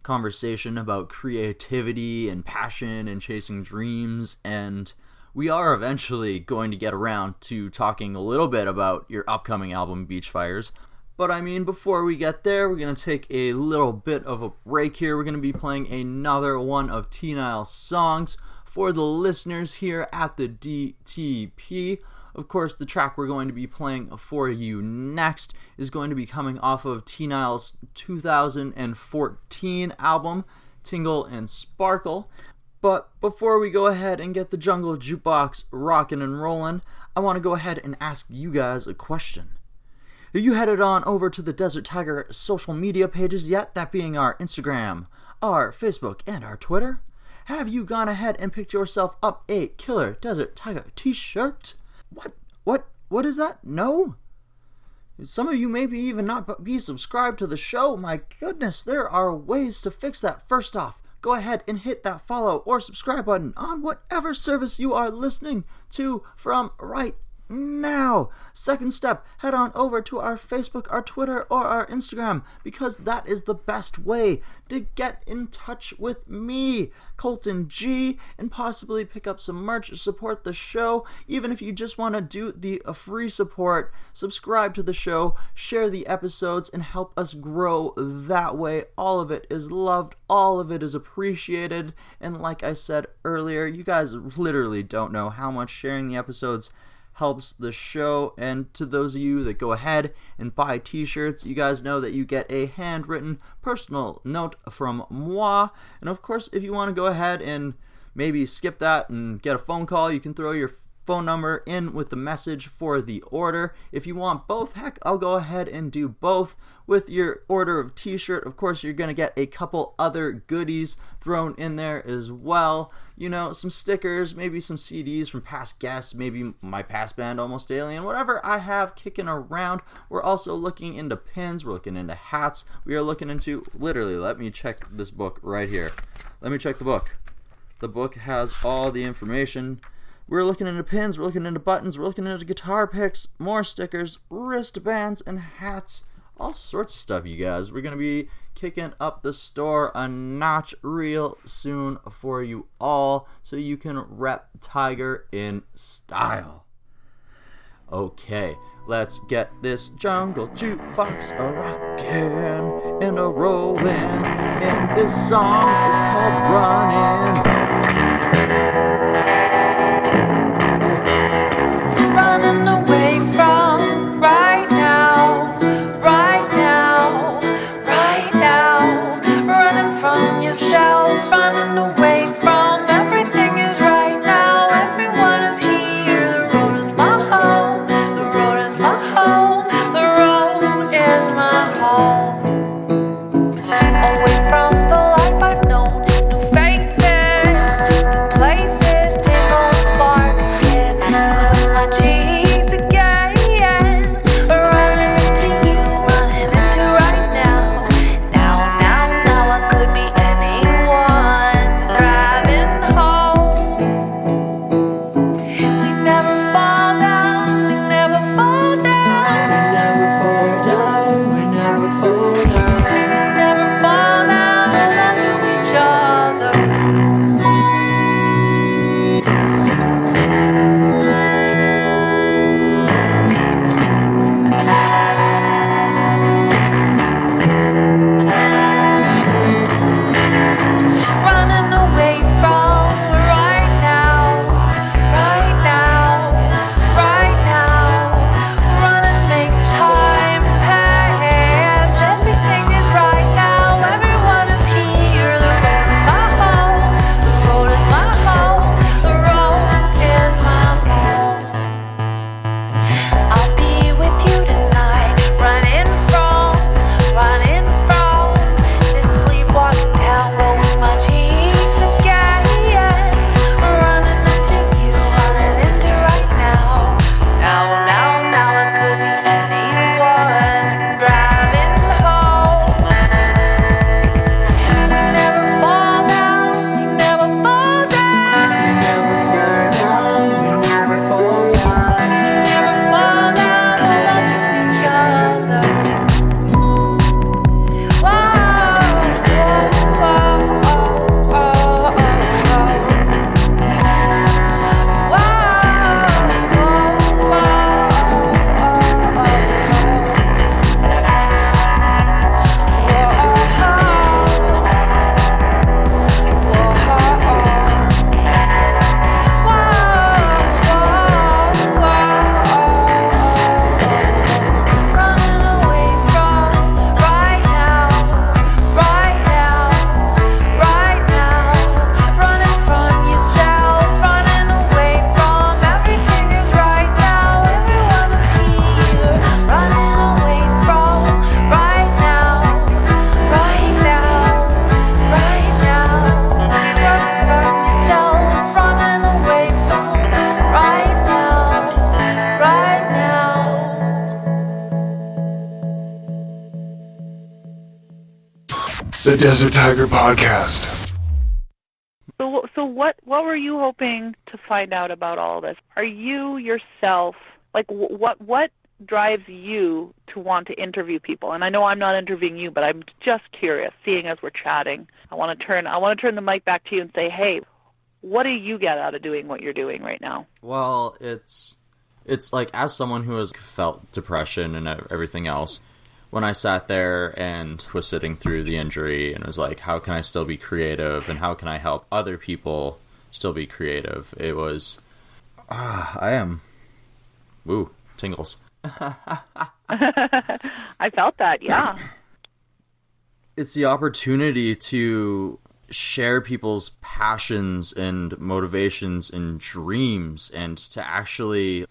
conversation about creativity and passion and chasing dreams, and we are eventually going to get around to talking a little bit about your upcoming album, Beachfires. But before we get there, we're going to take a little bit of a break here. We're going to be playing another one of T.Nile's songs for the listeners here at the DTP. Of course, the track we're going to be playing for you next is going to be coming off of T.Nile's 2014 album, Tingle and Sparkle. But before we go ahead and get the Jungle Jukebox rockin' and rollin', I want to go ahead and ask you guys a question. Have you headed on over to the Desert Tiger social media pages yet? That being our Instagram, our Facebook, and our Twitter? Have you gone ahead and picked yourself up a killer Desert Tiger t-shirt? What is that? No? Some of you maybe even not be subscribed to the show. My goodness, there are ways to fix that. First off, go ahead and hit that follow or subscribe button on whatever service you are listening to from right now. Second step, head on over to our Facebook, our Twitter, or our Instagram, because that is the best way to get in touch with me, Colton G, and possibly pick up some merch, support the show. Even if you just want to do the free support, subscribe to the show, share the episodes, and help us grow that way. All of it is loved, all of it is appreciated, and like I said earlier, you guys literally don't know how much sharing the episodes helps the show. And to those of you that go ahead and buy t-shirts, you guys know that you get a handwritten personal note from moi. And of course, if you want to go ahead and maybe skip that and get a phone call, you can throw your phone number in with the message for the order. If you want both, heck, I'll go ahead and do both. With your order of t-shirt, of course, you're going to get a couple other goodies thrown in there as well. You know, some stickers, maybe some CDs from past guests, maybe my past band, Almost Alien, whatever I have kicking around. We're also looking into pins. We're looking into hats. We are looking into, literally, let me check this book right here. Let me check the book. The book has all the information. We're looking into pins. We're looking into buttons. We're looking into guitar picks, more stickers, wristbands, and hats. All sorts of stuff, you guys. We're going to be kicking up the store a notch real soon for you all, so you can rep Tiger in style. Okay, let's get this jungle jukebox a-rockin' and a-rollin', and this song is called Runnin'. Running away from right now, right now, right now. Running from yourself, running away from everything is right now. Everyone is here. The road is my home. The road is my home. The road is my home. Away from the life I've known. New faces, new places. Tingle and spark again. Glowing my cheeks again. Running into you, running into right now. Now I could be anyone. Driving home. We never fall down. We never fall down. We never fall down. We never fall down. We never fall down. Hold on to each other. Running away from right now, right now, right now. Running makes time pass. Everything is right now. Everyone is here. The road is my home. The road is my home. The road is my home. I'll be with you tonight. Running from this sleepwalking town. Glowing my cheeks again. Running into you, running into right now. Now I could be anyone. Driving home. We never fall down. We never fall down. We never fall down. We never fall down. We never fall down. Hold on to each other. Running away from right now, right now, right now. Running from yourself, running away from everything is right now. Everyone is here. Running away from right now, right now, right now. Running from yourself, running away from right now, right now. The Desert Tiger Podcast. So what were you hoping to find out about all this? Are you yourself, like, what drives you to want to interview people? And I know I'm not interviewing you, but I'm just curious, seeing as we're chatting. I want to turn the mic back to you and say, hey, what do you get out of doing what you're doing right now? Well, it's like, as someone who has felt depression and everything else, when I sat there and was sitting through the injury and was like, how can I still be creative and how can I help other people still be creative? It was, tingles. I felt that, yeah. It's the opportunity to share people's passions and motivations and dreams, and to actually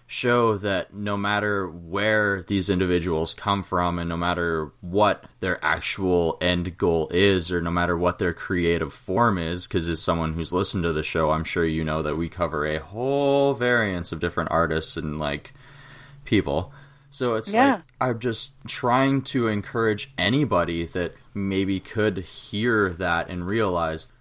show that no matter where these individuals come from and no matter what their actual end goal is, or no matter what their creative form is, because as someone who's listened to the show, I'm sure you know that we cover a whole variance of different artists and like people. So it's like, I'm just trying to encourage anybody that maybe could hear that and realize,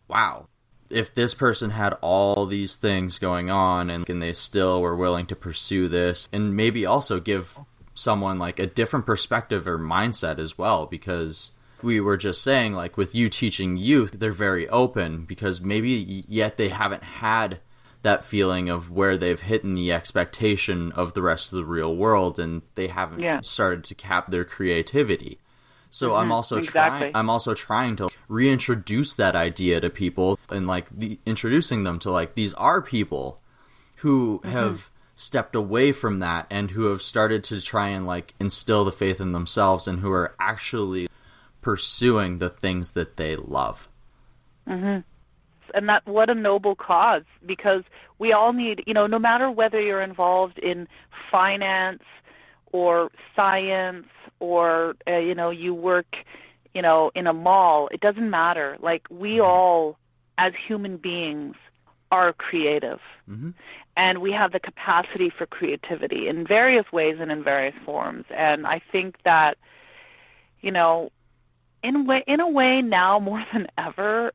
wow, if this person had all these things going on and they still were willing to pursue this, and maybe also give someone like a different perspective or mindset as well, because we were just saying, like, with you teaching youth, they're very open because maybe yet they haven't had that feeling of where they've hit in the expectation of the rest of the real world, and they haven't started to cap their creativity. So I'm also trying to reintroduce that idea to people, and like introducing them to like, these are people who have stepped away from that and who have started to try and like instill the faith in themselves, and who are actually pursuing the things that they love. And that, what a noble cause, because we all need, no matter whether you're involved in finance or science or, you work, in a mall, it doesn't matter. Like, we all, as human beings, are creative. And we have the capacity for creativity in various ways and in various forms. And I think that, in a way now more than ever,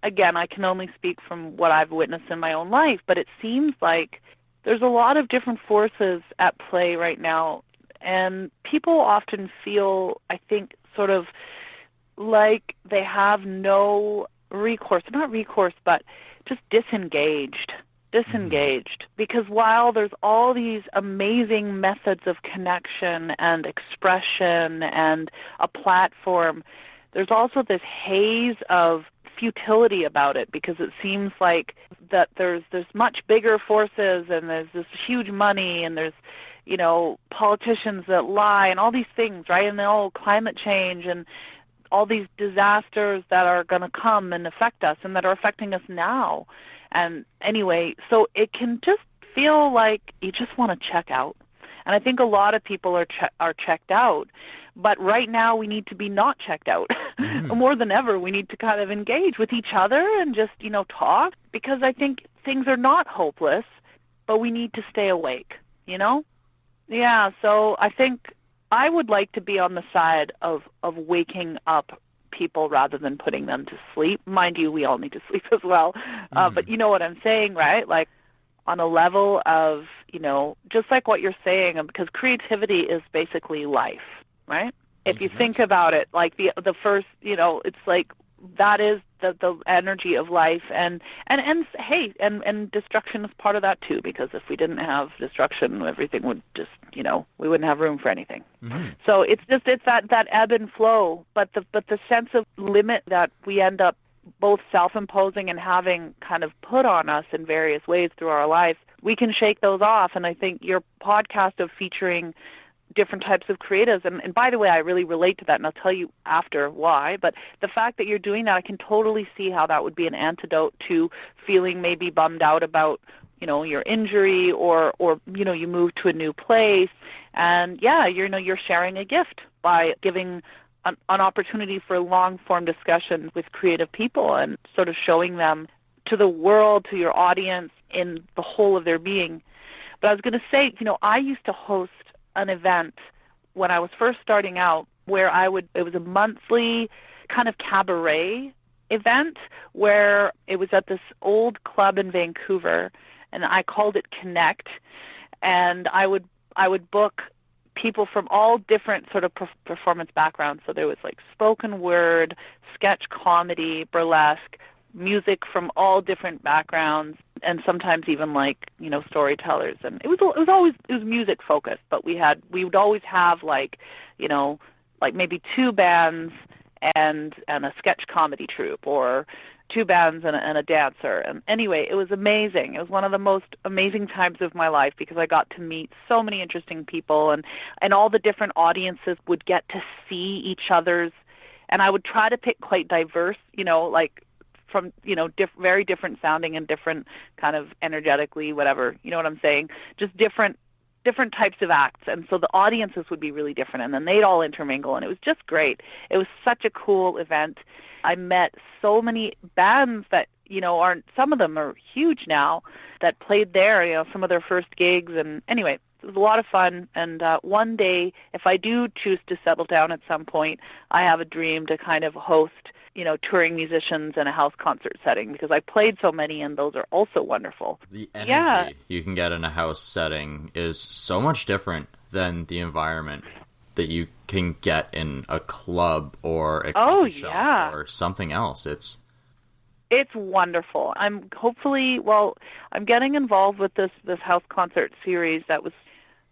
again, I can only speak from what I've witnessed in my own life, but it seems like there's a lot of different forces at play right now, and people often feel, I think, sort of like they have no recourse, not recourse, but just disengaged, because while there's all these amazing methods of connection and expression and a platform, there's also this haze of futility about it, because it seems like that there's much bigger forces, and there's this huge money, and there's politicians that lie, and all these things, right? And the whole climate change and all these disasters that are going to come and affect us, and that are affecting us now. And anyway, so it can just feel like you just want to check out. And I think a lot of people are checked out. But right now we need to be not checked out. More than ever, we need to kind of engage with each other and just, talk, because I think things are not hopeless, but we need to stay awake, Yeah, so I think I would like to be on the side of waking up people rather than putting them to sleep. Mind you, we all need to sleep as well. But you know what I'm saying, right? Like, on a level of, just like what you're saying, because creativity is basically life, right? If you think about it, like the first, it's like that is the energy of life, and hey, and destruction is part of that too, because if we didn't have destruction, everything would just, we wouldn't have room for anything. So it's that ebb and flow, but the sense of limit that we end up both self-imposing and having kind of put on us in various ways through our life, we can shake those off. And I think your podcast of featuring different types of creatives, and by the way, I really relate to that, and I'll tell you after why, but the fact that you're doing that, I can totally see how that would be an antidote to feeling maybe bummed out about, your injury, or you move to a new place, and you're sharing a gift by giving an opportunity for long-form discussions with creative people and sort of showing them to the world, to your audience, in the whole of their being. But I was going to say, I used to host an event when I was first starting out where it was a monthly kind of cabaret event where it was at this old club in Vancouver, and I called it Connect, and I would book people from all different sort of performance backgrounds. So there was like spoken word, sketch comedy, burlesque, music from all different backgrounds, and sometimes even like, storytellers. And it was music focused, but we would always have like maybe two bands and a sketch comedy troupe, or two bands and a dancer. And anyway, it was amazing. It was one of the most amazing times of my life, because I got to meet so many interesting people, and all the different audiences would get to see each other's and I would try to pick quite diverse, like from, very different sounding and different kind of energetically, whatever, you know what I'm saying? Just different types of acts, and so the audiences would be really different, and then they'd all intermingle, and it was just great. It was such a cool event. I met so many bands that, aren't, some of them are huge now, that played there, some of their first gigs, and anyway, it was a lot of fun, and one day, if I do choose to settle down at some point, I have a dream to kind of host, touring musicians in a house concert setting, because I played so many, and those are also wonderful. The energy you can get in a house setting is so much different than the environment that you can get in a club or a coffee shop or something else. It's wonderful. I'm getting involved with this house concert series that was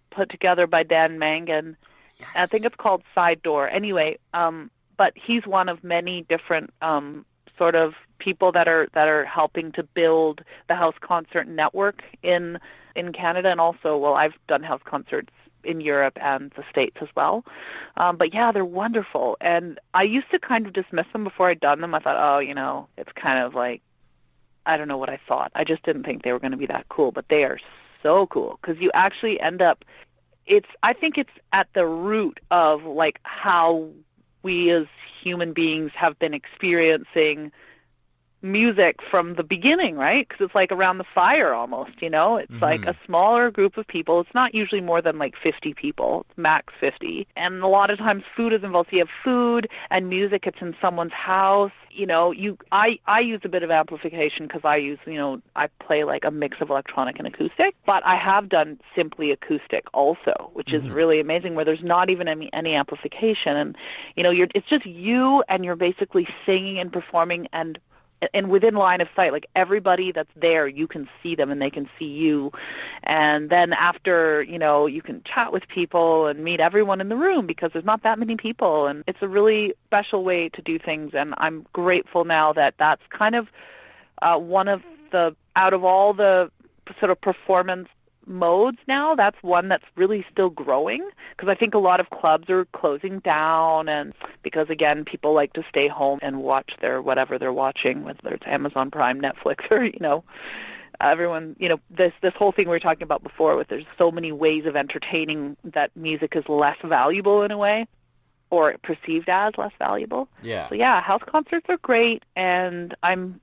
put together by Dan Mangan. Yes. I think it's called Side Door. Anyway, but he's one of many different sort of people that are helping to build the house concert network in Canada, and also, I've done house concerts in Europe and the States as well. But yeah, they're wonderful. And I used to kind of dismiss them before I'd done them. I thought, it's kind of like, I don't know what I thought. I just didn't think they were going to be that cool. But they are so cool, because you actually end up, I think it's at the root of like how we as human beings have been experiencing music from the beginning, right? Because it's like around the fire almost, It's like a smaller group of people. It's not usually more than like 50 people. It's max 50. And a lot of times food is involved. So you have food and music. It's in someone's house. I use a bit of amplification because I play like a mix of electronic and acoustic. But I have done simply acoustic also, which is really amazing, where there's not even any amplification. And, it's just you, and you're basically singing and performing and within line of sight, like everybody that's there, you can see them and they can see you. And then after, you can chat with people and meet everyone in the room, because there's not that many people. And it's a really special way to do things. And I'm grateful now that that's kind of one of the, out of all the sort of performance modes now, that's one that's really still growing, because I think a lot of clubs are closing down, and because again, people like to stay home and watch their whatever they're watching, whether it's Amazon Prime, Netflix, or everyone, this whole thing we were talking about before, with there's so many ways of entertaining, that music is less valuable in a way, or perceived as less valuable. Yeah. So yeah, house concerts are great, and I'm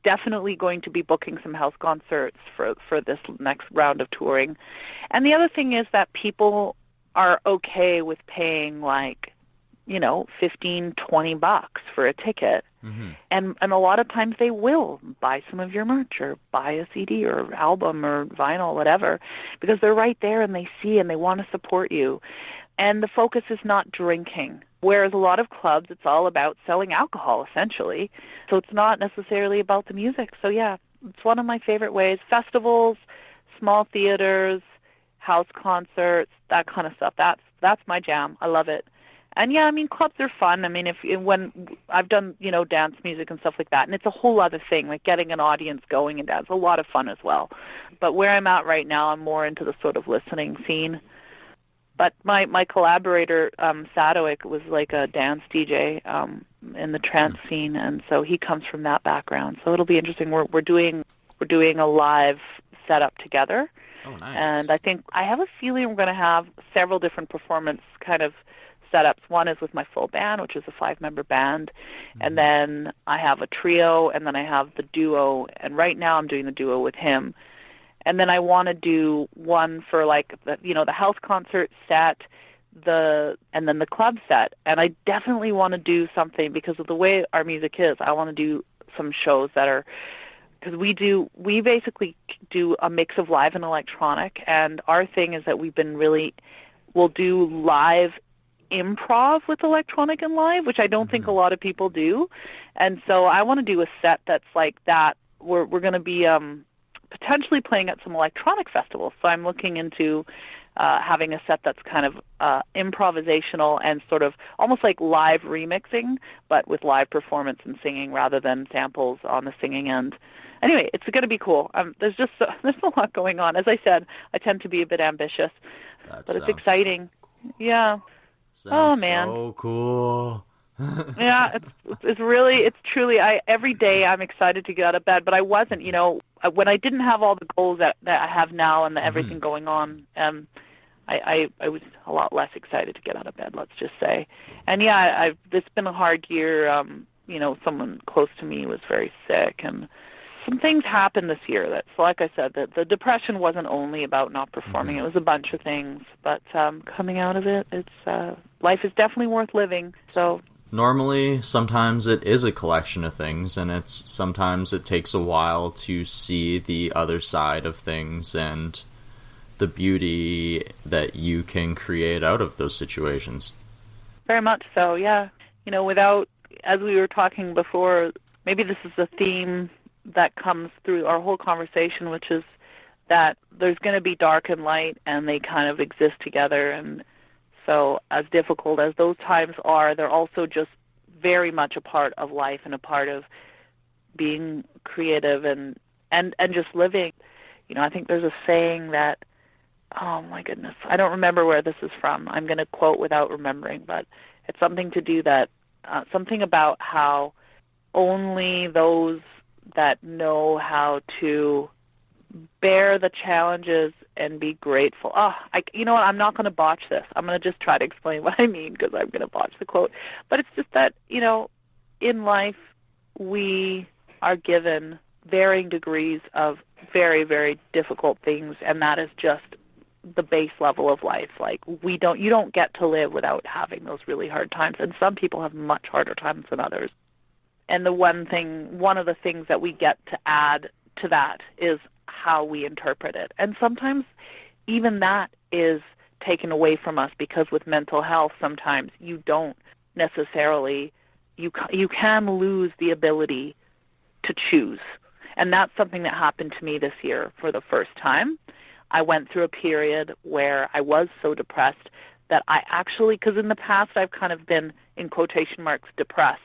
definitely going to be booking some house concerts for this next round of touring. And the other thing is that people are okay with paying like, $15-20 for a ticket. And a lot of times they will buy some of your merch, or buy a CD or album or vinyl, whatever, because they're right there and they see and they want to support you. And the focus is not drinking, whereas a lot of clubs, it's all about selling alcohol, essentially. So it's not necessarily about the music. So, yeah, it's one of my favorite ways. Festivals, small theaters, house concerts, that kind of stuff. That's my jam. I love it. And, yeah, clubs are fun. When I've done, dance music and stuff like that, and it's a whole other thing, like getting an audience going and dance. A lot of fun as well. But where I'm at right now, I'm more into the sort of listening scene. But my collaborator, Sadowik, was like a dance DJ in the trance scene, and so he comes from that background. So it'll be interesting. We're doing a live setup together. Oh, nice. And I have a feeling we're going to have several different performance kind of setups. One is with my full band, which is a 5-member band, and then I have a trio, and then I have the duo. And right now I'm doing the duo with him. And then I want to do one for like the house concert set, and then the club set. And I definitely want to do something, because of the way our music is. I want to do some shows that are, because we basically do a mix of live and electronic. And our thing is that we'll do live improv with electronic and live, which I don't think a lot of people do. And so I want to do a set that's like that. We're going to be potentially playing at some electronic festivals. So I'm looking into having a set that's kind of improvisational and sort of almost like live remixing, but with live performance and singing rather than samples on the singing end. Anyway, it's going to be cool. There's a lot going on. As I said, I tend to be a bit ambitious, but it's exciting. Yeah. Sounds man. so cool. Yeah, it's truly, every day I'm excited to get out of bed, but I wasn't, when I didn't have all the goals that I have now and everything going on, I was a lot less excited to get out of bed, let's just say. And yeah, it's been a hard year. Someone close to me was very sick, and some things happened this year that, so like I said, the depression wasn't only about not performing. It was a bunch of things. But coming out of it, life is definitely worth living. So normally, sometimes it is a collection of things, and sometimes it takes a while to see the other side of things and the beauty that you can create out of those situations. Very much so, yeah. Without, as we were talking before, maybe this is a theme that comes through our whole conversation, which is that there's going to be dark and light, and they kind of exist together. And so as difficult as those times are, they're also just very much a part of life and a part of being creative and just living. I think there's a saying that, oh my goodness, I don't remember where this is from. I'm going to quote without remembering, but it's something to do that, something about how only those that know how to bear the challenges and be grateful. You know what? I'm not going to botch this. I'm going to just try to explain what I mean, because I'm going to botch the quote. But it's just that, in life we are given varying degrees of very, very difficult things, and that is just the base level of life. Like, you don't get to live without having those really hard times, and some people have much harder times than others. And one of the things that we get to add to that is how we interpret it. And sometimes even that is taken away from us, because with mental health, sometimes you don't necessarily, you can lose the ability to choose. And that's something that happened to me this year for the first time. I went through a period where I was so depressed that I actually, because in the past I've kind of been, in quotation marks, depressed,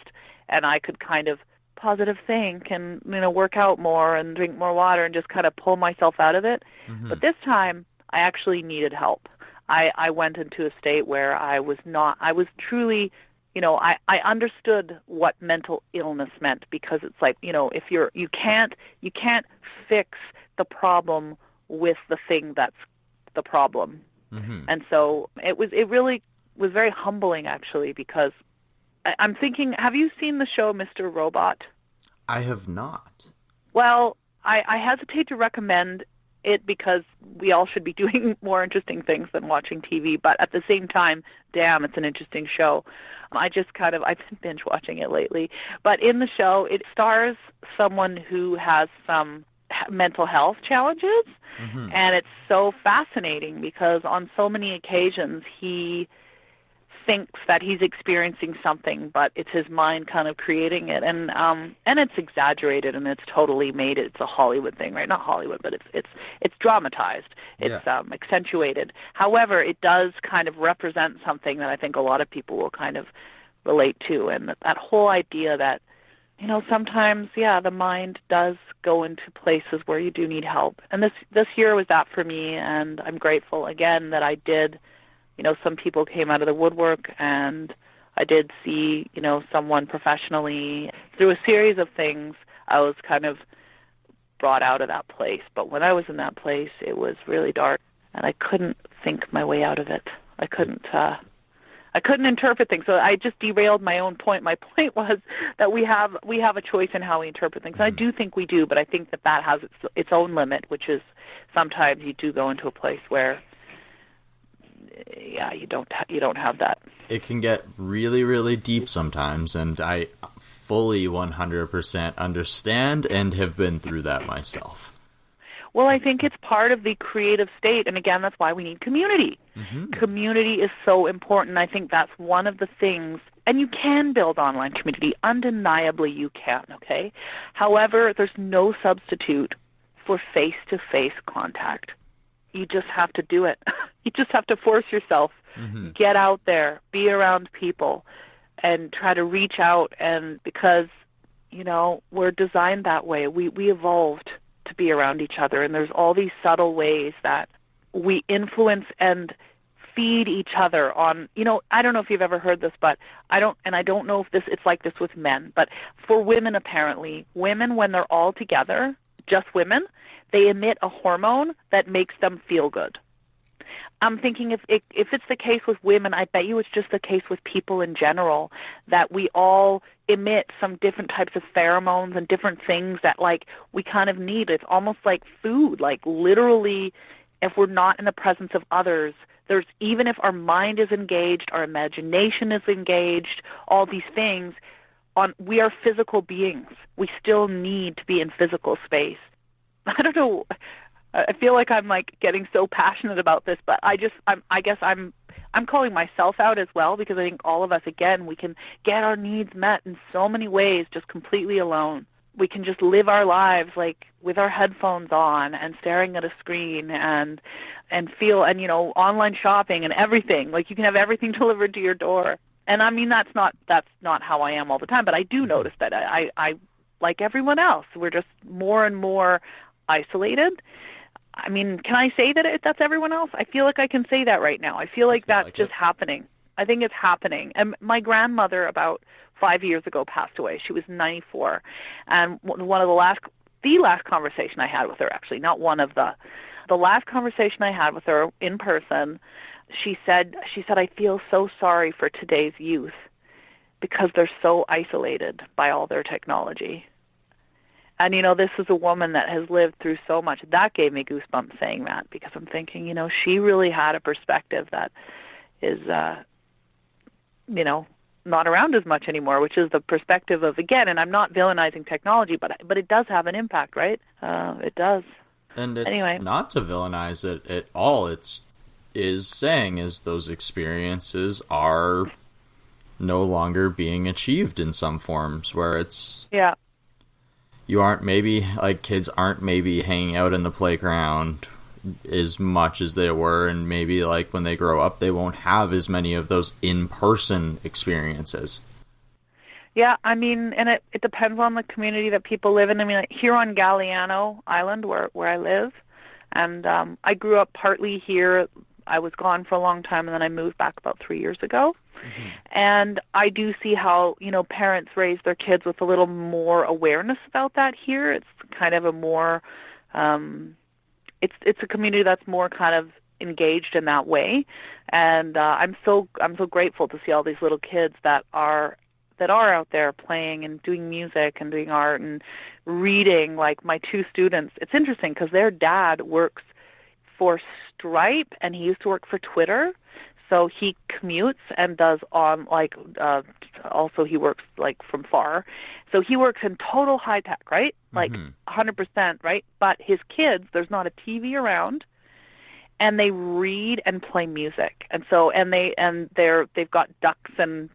and I could kind of positive think and, work out more and drink more water and just kind of pull myself out of it. But this time I actually needed help. I went into a state where I was truly, I understood what mental illness meant, because it's like, if you can't fix the problem with the thing that's the problem. And so it really was very humbling, actually, because I'm thinking, have you seen the show Mr. Robot? I have not. Well, I hesitate to recommend it, because we all should be doing more interesting things than watching TV, but at the same time, damn, it's an interesting show. I've been binge watching it lately. But in the show, it stars someone who has some mental health challenges, and it's so fascinating because on so many occasions he thinks that he's experiencing something, but it's his mind kind of creating it, and it's exaggerated, and it's totally made. It's a Hollywood thing, right? Not Hollywood, but it's dramatized. It's accentuated. However, it does kind of represent something that I think a lot of people will kind of relate to, and that whole idea that, sometimes, the mind does go into places where you do need help. And this year was that for me, and I'm grateful again that I did. Some people came out of the woodwork, and I did see, someone professionally. Through a series of things, I was kind of brought out of that place. But when I was in that place, it was really dark, and I couldn't think my way out of it. I couldn't interpret things. So I just derailed my own point. My point was that we have a choice in how we interpret things. And I do think we do, but I think that has its own limit, which is sometimes you do go into a place where you don't have that. It can get really, really deep sometimes, and I fully 100% understand and have been through that myself. Well, I think it's part of the creative state, and again, that's why we need community. Community is so important. I think that's one of the things, and you can build online community. Undeniably, you can, okay? However, there's no substitute for face-to-face contact. You just have to do it. You just have to force yourself. Get out there, be around people, and try to reach out. And because, we're designed that way. We evolved to be around each other, and there's all these subtle ways that we influence and feed each other on, I don't know if you've ever heard this, but I don't know if it's like this with men, but for women apparently, women when they're all together, just women, they emit a hormone that makes them feel good. I'm thinking if it's the case with women, I bet you it's just the case with people in general, that we all emit some different types of pheromones and different things that, like, we kind of need. It's almost like food. Like, literally, if we're not in the presence of others, even if our mind is engaged, our imagination is engaged, all these things, we are physical beings. We still need to be in physical space. I don't know. I feel like I'm like getting so passionate about this, but I guess I'm calling myself out as well, because I think all of us, again, we can get our needs met in so many ways just completely alone. We can just live our lives like with our headphones on and staring at a screen and feel, and online shopping and everything. Like, you can have everything delivered to your door. And I mean, that's not how I am all the time, but I do notice that I like everyone else, we're just more and more isolated. I mean, can I say that that's everyone else? I feel like I can say that right now. I feel like that's just happening. I think it's happening. And my grandmother about 5 years ago passed away. She was 94. And one of the last conversation I had with her, actually, not one of the last conversation I had with her in person, she said, I feel so sorry for today's youth because they're so isolated by all their technology. And, this is a woman that has lived through so much. That gave me goosebumps saying that, because I'm thinking, she really had a perspective that is, not around as much anymore, which is the perspective of, again, and I'm not villainizing technology, but it does have an impact, right? It does. And it's anyway. Not to villainize it at all. It's saying is those experiences are no longer being achieved in some forms, where it's... Yeah. You aren't maybe, like, kids aren't maybe hanging out in the playground as much as they were, and maybe, like, when they grow up, they won't have as many of those in-person experiences. Yeah, I mean, and it depends on the community that people live in. I mean, like, here on Galiano Island, where I live, and I grew up partly here. I was gone for a long time, and then I moved back about 3 years ago. Mm-hmm. And I do see how, parents raise their kids with a little more awareness about that here. It's kind of a more, it's a community that's more kind of engaged in that way. And I'm so grateful to see all these little kids that are out there playing and doing music and doing art and reading. Like, my two students, it's interesting because their dad works for Stripe, and he used to work for Twitter. So he commutes and does also he works like from far. So he works in total high tech, right? Like 100%, right? But his kids, there's not a TV around, and they read and play music. And so they've got ducks and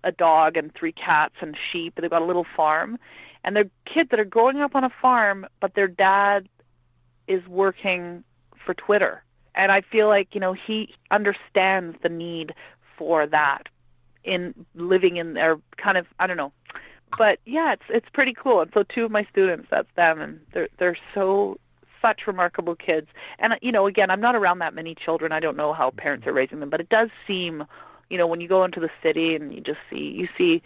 a dog and 3 cats and sheep. They've got a little farm, and they're kids that are growing up on a farm, but their dad is working for Twitter. And I feel like, he understands the need for that in living in their kind of, I don't know. But, yeah, it's pretty cool. And so 2 of my students, that's them, and they're such remarkable kids. And, again, I'm not around that many children. I don't know how parents are raising them. But it does seem, when you go into the city and you see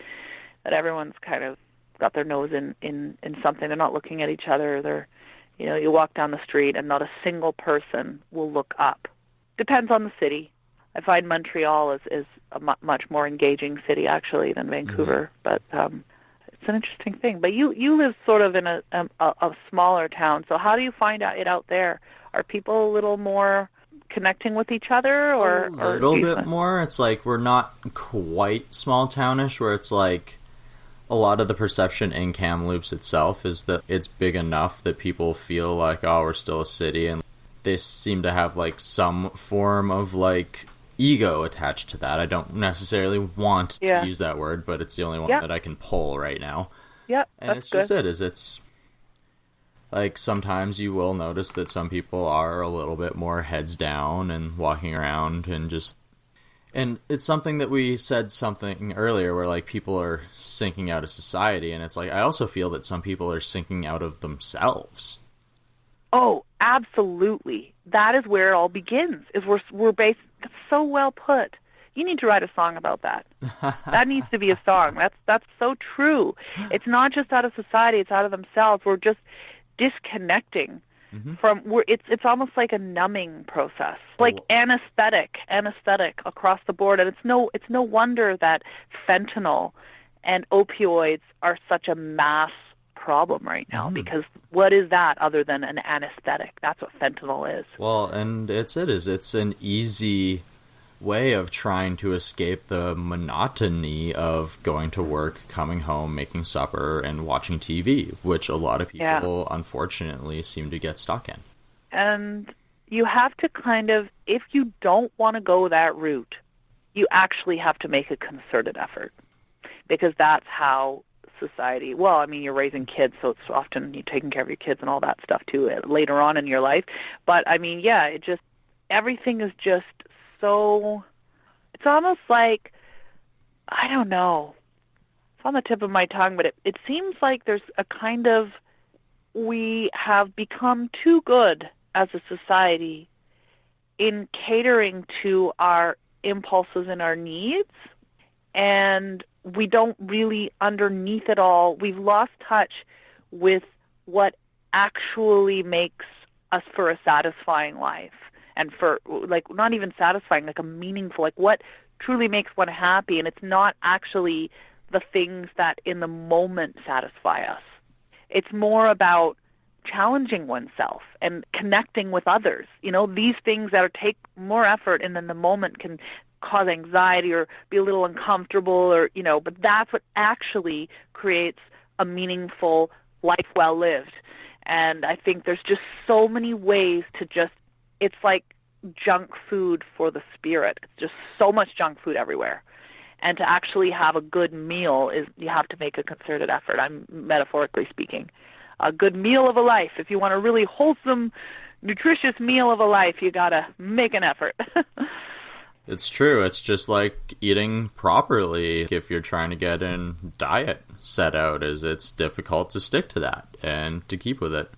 that everyone's kind of got their nose in something. They're not looking at each other. They're... you walk down the street and not a single person will look up. Depends on the city. I find Montreal is a much more engaging city, actually, than Vancouver. But it's an interesting thing. But you live sort of in a smaller town. So how do you find it out there? Are people a little more connecting with each other? Or a little bit more. It's like we're not quite small townish, where it's like... A lot of the perception in Kamloops itself is that it's big enough that people feel like, oh, we're still a city, and they seem to have, like, some form of, like, ego attached to that. I don't necessarily want to use that word, but it's the only one that I can pull right now. Yeah, and that's it's just it's, like, sometimes you will notice that some people are a little bit more heads down and walking around and just... And it's something that we said something earlier where, like, people are sinking out of society, and it's like, I also feel that some people are sinking out of themselves. Oh, absolutely. That is where it all begins. Is we're based. That's so well put. You need to write a song about that. That needs to be a song. That's so true. It's not just out of society; it's out of themselves. We're just disconnecting from. It's almost like a numbing process, like anesthetic across the board. And it's no wonder that fentanyl and opioids are such a mass problem right now, because what is that other than an anesthetic? That's what fentanyl is. Well, and it's an easy way of trying to escape the monotony of going to work, coming home, making supper, and watching TV, which a lot of people unfortunately seem to get stuck in. And you have to kind of, if you don't want to go that route, you actually have to make a concerted effort, because that's how society, well, I mean, you're raising kids, so it's often you're taking care of your kids and all that stuff too later on in your life. But I mean, yeah, everything is just so, it's almost like, I don't know, it's on the tip of my tongue, but it seems like there's a kind of, we have become too good as a society in catering to our impulses and our needs, and we don't really, underneath it all, we've lost touch with what actually makes us for a satisfying life, and for, like, not even satisfying, like a meaningful, like what truly makes one happy. And it's not actually the things that in the moment satisfy us. It's more about challenging oneself and connecting with others. You know, these things that take more effort and in the moment can cause anxiety or be a little uncomfortable, or, you know, but that's what actually creates a meaningful life well lived. And I think there's just so many ways to just, it's like junk food for the spirit. It's just so much junk food everywhere. And to actually have a good meal is, you have to make a concerted effort. I'm metaphorically speaking. A good meal of a life. If you want a really wholesome, nutritious meal of a life, you got to make an effort. It's true. It's just like eating properly. If you're trying to get a diet set out, it's difficult to stick to that and to keep with it.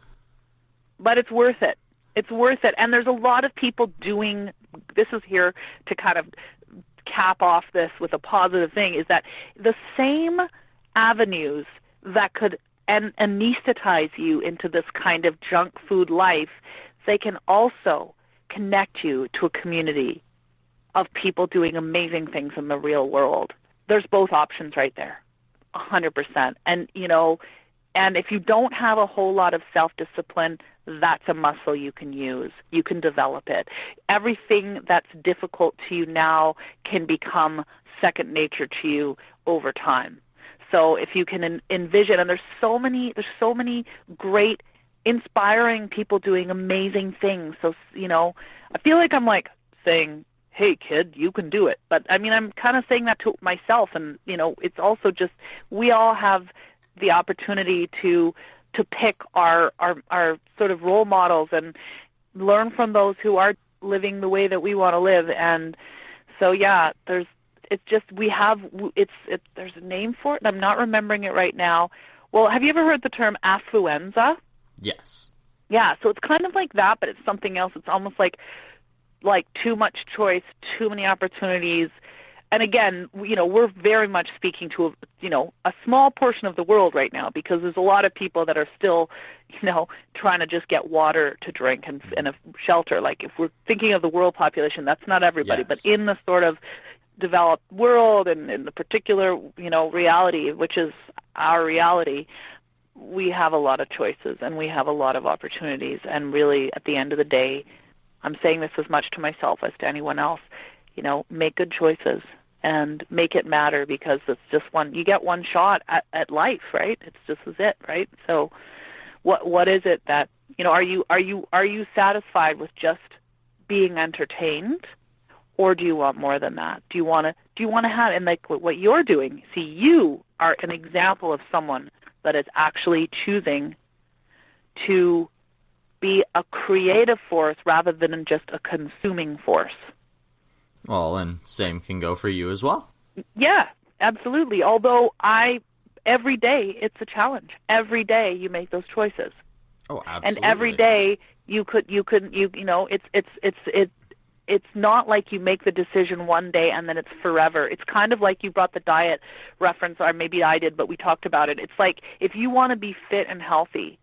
But it's worth it. It's worth it. And there's a lot of people doing, this is here to kind of cap off this with a positive thing, is that the same avenues that could anesthetize you into this kind of junk food life, they can also connect you to a community of people doing amazing things in the real world. There's both options right there, 100%. And, you know, and if you don't have a whole lot of self-discipline, that's a muscle you can use. You can develop it. Everything that's difficult to you now can become second nature to you over time. So if you can envision, and there's so many great, inspiring people doing amazing things. So, you know, I feel like I'm like saying, hey, kid, you can do it. But, I mean, I'm kind of saying that to myself. And, you know, it's also just, we all have the opportunity to pick our sort of role models and learn from those who are living the way that we want to live. And so, yeah, there's a name for it, and I'm not remembering it right now. Well, have you ever heard the term affluenza? Yes. Yeah, so it's kind of like that, but it's something else. It's almost like too much choice, too many opportunities. And again, you know, we're very much speaking to a small portion of the world right now, because there's a lot of people that are still, you know, trying to just get water to drink and a shelter. Like, if we're thinking of the world population, that's not everybody. Yes. But in the sort of developed world and in the particular, you know, reality, which is our reality, we have a lot of choices and we have a lot of opportunities. And really, at the end of the day, I'm saying this as much to myself as to anyone else, you know, make good choices and make it matter, because it's just you get one shot at life, right? It's just is it, right? So what is it that, you know, are you satisfied with just being entertained, or do you want more than that? Do you want to have, and like what you're doing, see, you are an example of someone that is actually choosing to be a creative force rather than just a consuming force. Well, and same can go for you as well. Yeah, absolutely. Although every day it's a challenge. Every day you make those choices. Oh, And absolutely. every day you know, it's not like you make the decision one day and then it's forever. It's kind of like you brought the diet reference, or maybe I did, but we talked about it. It's like if you want to be fit and healthy,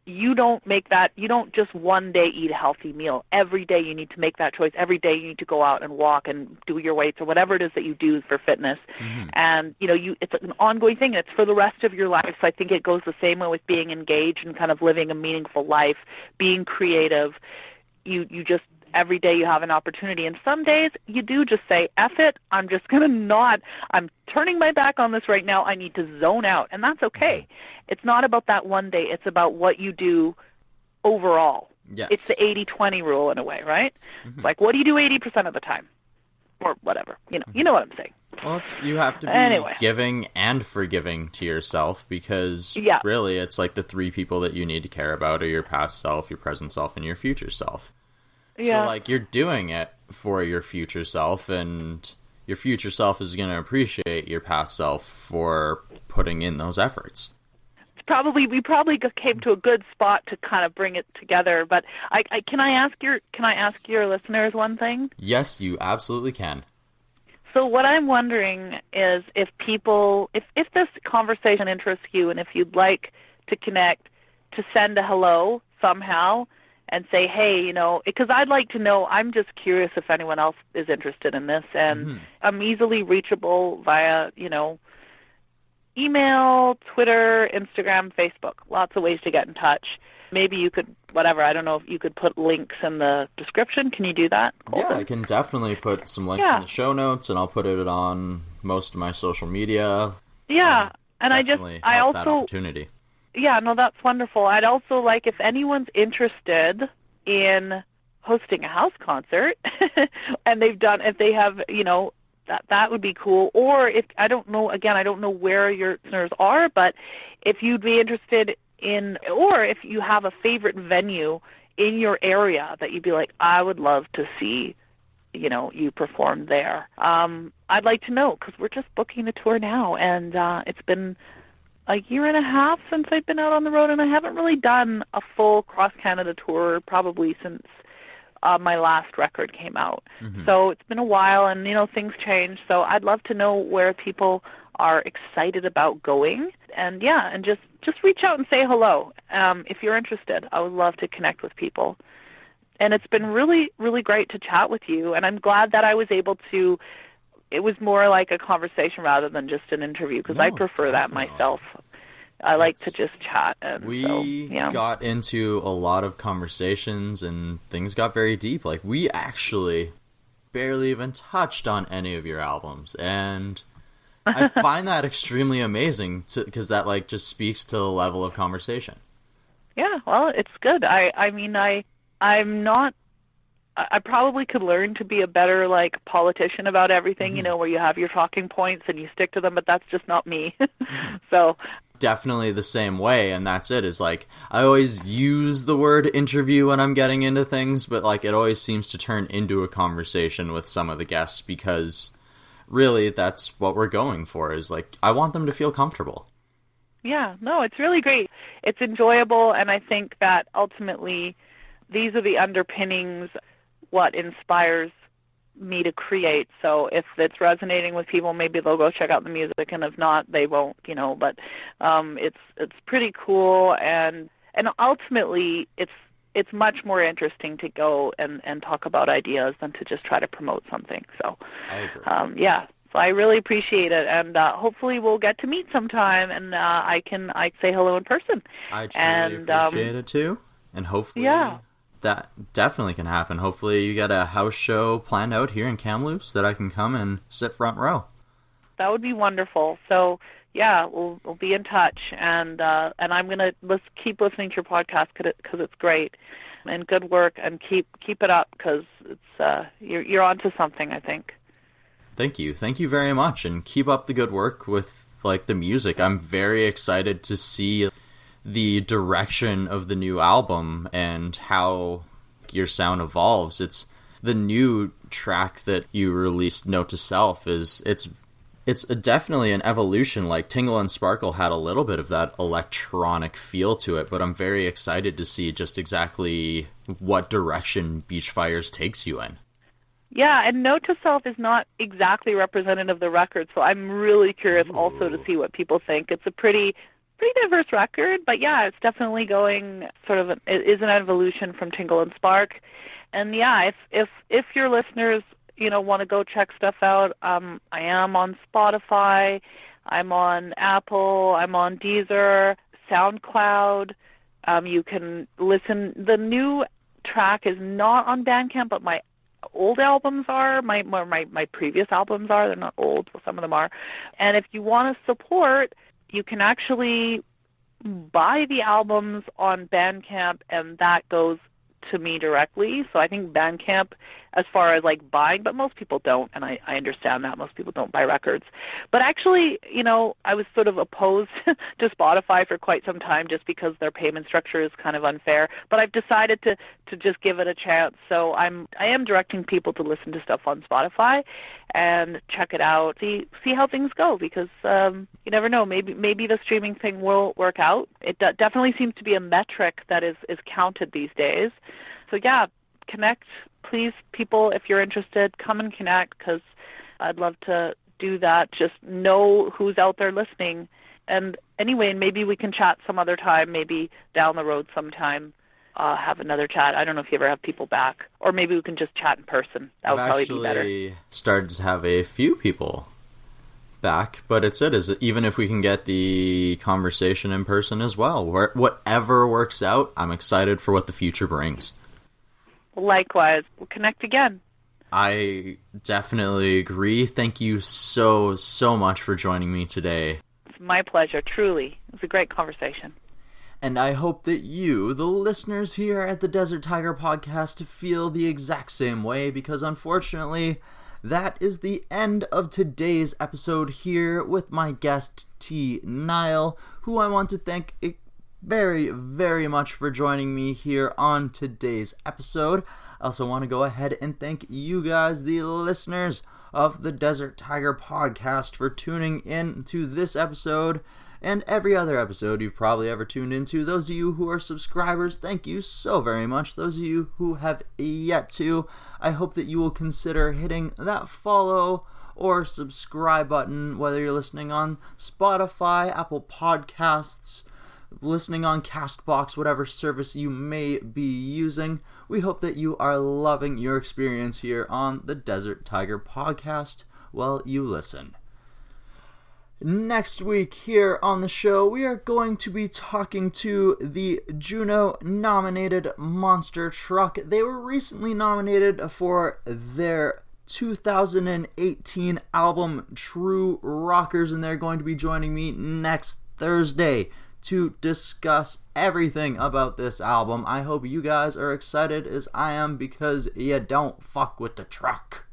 you don't just one day eat a healthy meal. Every day you need to make that choice. Every day you need to go out and walk and do your weights or whatever it is that you do for fitness. Mm-hmm. And, it's an ongoing thing. It's for the rest of your life. So I think it goes the same way with being engaged and kind of living a meaningful life, being creative. You just, every day you have an opportunity. And some days you do just say, F it, I'm just going to not. I'm turning my back on this right now. I need to zone out. And that's okay. It's not about that one day. It's about what you do overall. Yes. It's the 80-20 rule in a way, right? Mm-hmm. Like, what do you do 80% of the time? Or whatever. You know what I'm saying. Well, you have to be giving and forgiving to yourself, because really it's like the three people that you need to care about are your past self, your present self, and your future self. Yeah. So, like, you're doing it for your future self, and your future self is going to appreciate your past self for putting in those efforts. We probably came to a good spot to kind of bring it together. But can I ask your listeners one thing? Yes, you absolutely can. So what I'm wondering is if this conversation interests you, and if you'd like to connect, to send a hello somehow. And say, hey, because I'd like to know, I'm just curious if anyone else is interested in this. And I'm easily reachable via, email, Twitter, Instagram, Facebook. Lots of ways to get in touch. Maybe you could, I don't know if you could put links in the description. Can you do that, Colton? Yeah, I can definitely put some links in the show notes, and I'll put it on most of my social media. Yeah, and I also that opportunity. Yeah, no, that's wonderful. I'd also like, if anyone's interested in hosting a house concert, and if they have, that would be cool. Or if, I don't know where your listeners are, but if you'd be interested in, or if you have a favorite venue in your area that you'd be like, I would love to see, you perform there. I'd like to know, because we're just booking a tour now, and it's been a year and a half since I've been out on the road, and I haven't really done a full cross-Canada tour probably since my last record came out. Mm-hmm. So it's been a while, and, things change. So I'd love to know where people are excited about going. And, and just reach out and say hello if you're interested. I would love to connect with people. And it's been really, really great to chat with you, and I'm glad that I was able to. It was more like a conversation rather than just an interview, because I prefer that myself. I like to just chat. And we got into a lot of conversations, and things got very deep. Like, we actually barely even touched on any of your albums, and I find that extremely amazing, because that, like, just speaks to the level of conversation. Yeah, well, it's good. I'm not. I probably could learn to be a better, like, politician about everything, where you have your talking points and you stick to them, but that's just not me. So definitely the same way, and that's it, is like, I always use the word interview when I'm getting into things, but, like, it always seems to turn into a conversation with some of the guests, because really that's what we're going for, is, like, I want them to feel comfortable. Yeah, no, it's really great. It's enjoyable, and I think that ultimately these are the underpinnings, what inspires me to create. So if it's resonating with people, maybe they'll go check out the music, and if not, they won't, but it's pretty cool, and ultimately it's much more interesting to go and talk about ideas than to just try to promote something. So I agree. So I really appreciate it, and hopefully we'll get to meet sometime, and I say hello in person. I truly appreciate it too, and hopefully that definitely can happen. Hopefully you get a house show planned out here in Kamloops that I can come and sit front row. That would be wonderful. So we'll be in touch, and I'm gonna keep listening to your podcast because it's great, and good work, and keep it up, because it's you're onto something, I think. Thank you very much, and keep up the good work with, like, the music. I'm very excited to see the direction of the new album and how your sound evolves. It's the new track that you released, Note to Self, it's It's definitely an evolution. Like Tingle and Sparkle had a little bit of that electronic feel to it, but I'm very excited to see just exactly what direction Beachfires takes you in. Yeah, and Note to Self is not exactly representative of the record, so I'm really curious also to see what people think. It's a pretty diverse record, but yeah, it's definitely going it is an evolution from Tingle and Spark. And yeah, if your listeners, want to go check stuff out, I am on Spotify, I'm on Apple, I'm on Deezer, SoundCloud. You can listen. The new track is not on Bandcamp, but my old albums are. My previous albums are. They're not old, but some of them are. And if you want to support, you can actually buy the albums on Bandcamp, and that goes to me directly. So I think Bandcamp, as far as like buying, but most people don't, and I understand that most people don't buy records. But actually, I was sort of opposed to Spotify for quite some time just because their payment structure is kind of unfair. But I've decided to just give it a chance. So I am directing people to listen to stuff on Spotify and check it out, see how things go, because you never know. Maybe the streaming thing will work out. It definitely seems to be a metric that is counted these days. So yeah, connect, please, people. If you're interested, come and connect, because I'd love to do that. Just know who's out there listening. And anyway, maybe we can chat some other time, maybe down the road sometime. Have another chat. I don't know if you ever have people back, or maybe we can just chat in person. That would probably be better. I've actually started to have a few people back, but is even if we can get the conversation in person as well, whatever works out, I'm excited for what the future brings. Likewise. We'll connect again. I definitely agree. Thank you so much for joining me today. It's my pleasure, truly. It was a great conversation. And I hope that you, the listeners here at the Desert Tiger Podcast, feel the exact same way, because unfortunately, that is the end of today's episode here with my guest, T.Nile, who I want to thank very, very much for joining me here on today's episode. I also want to go ahead and thank you guys, the listeners of the Desert Tiger Podcast, for tuning in to this episode and every other episode you've probably ever tuned into. Those of you who are subscribers, thank you so very much. Those of you who have yet to, I hope that you will consider hitting that follow or subscribe button, whether you're listening on Spotify, Apple Podcasts, listening on CastBox, whatever service you may be using. We hope that you are loving your experience here on the Desert Tiger Podcast while you listen. Next week here on the show, we are going to be talking to the Juno-nominated Monster Truck. They were recently nominated for their 2018 album, True Rockers, and they're going to be joining me next Thursday to discuss everything about this album. I hope you guys are excited as I am, because you don't fuck with the truck.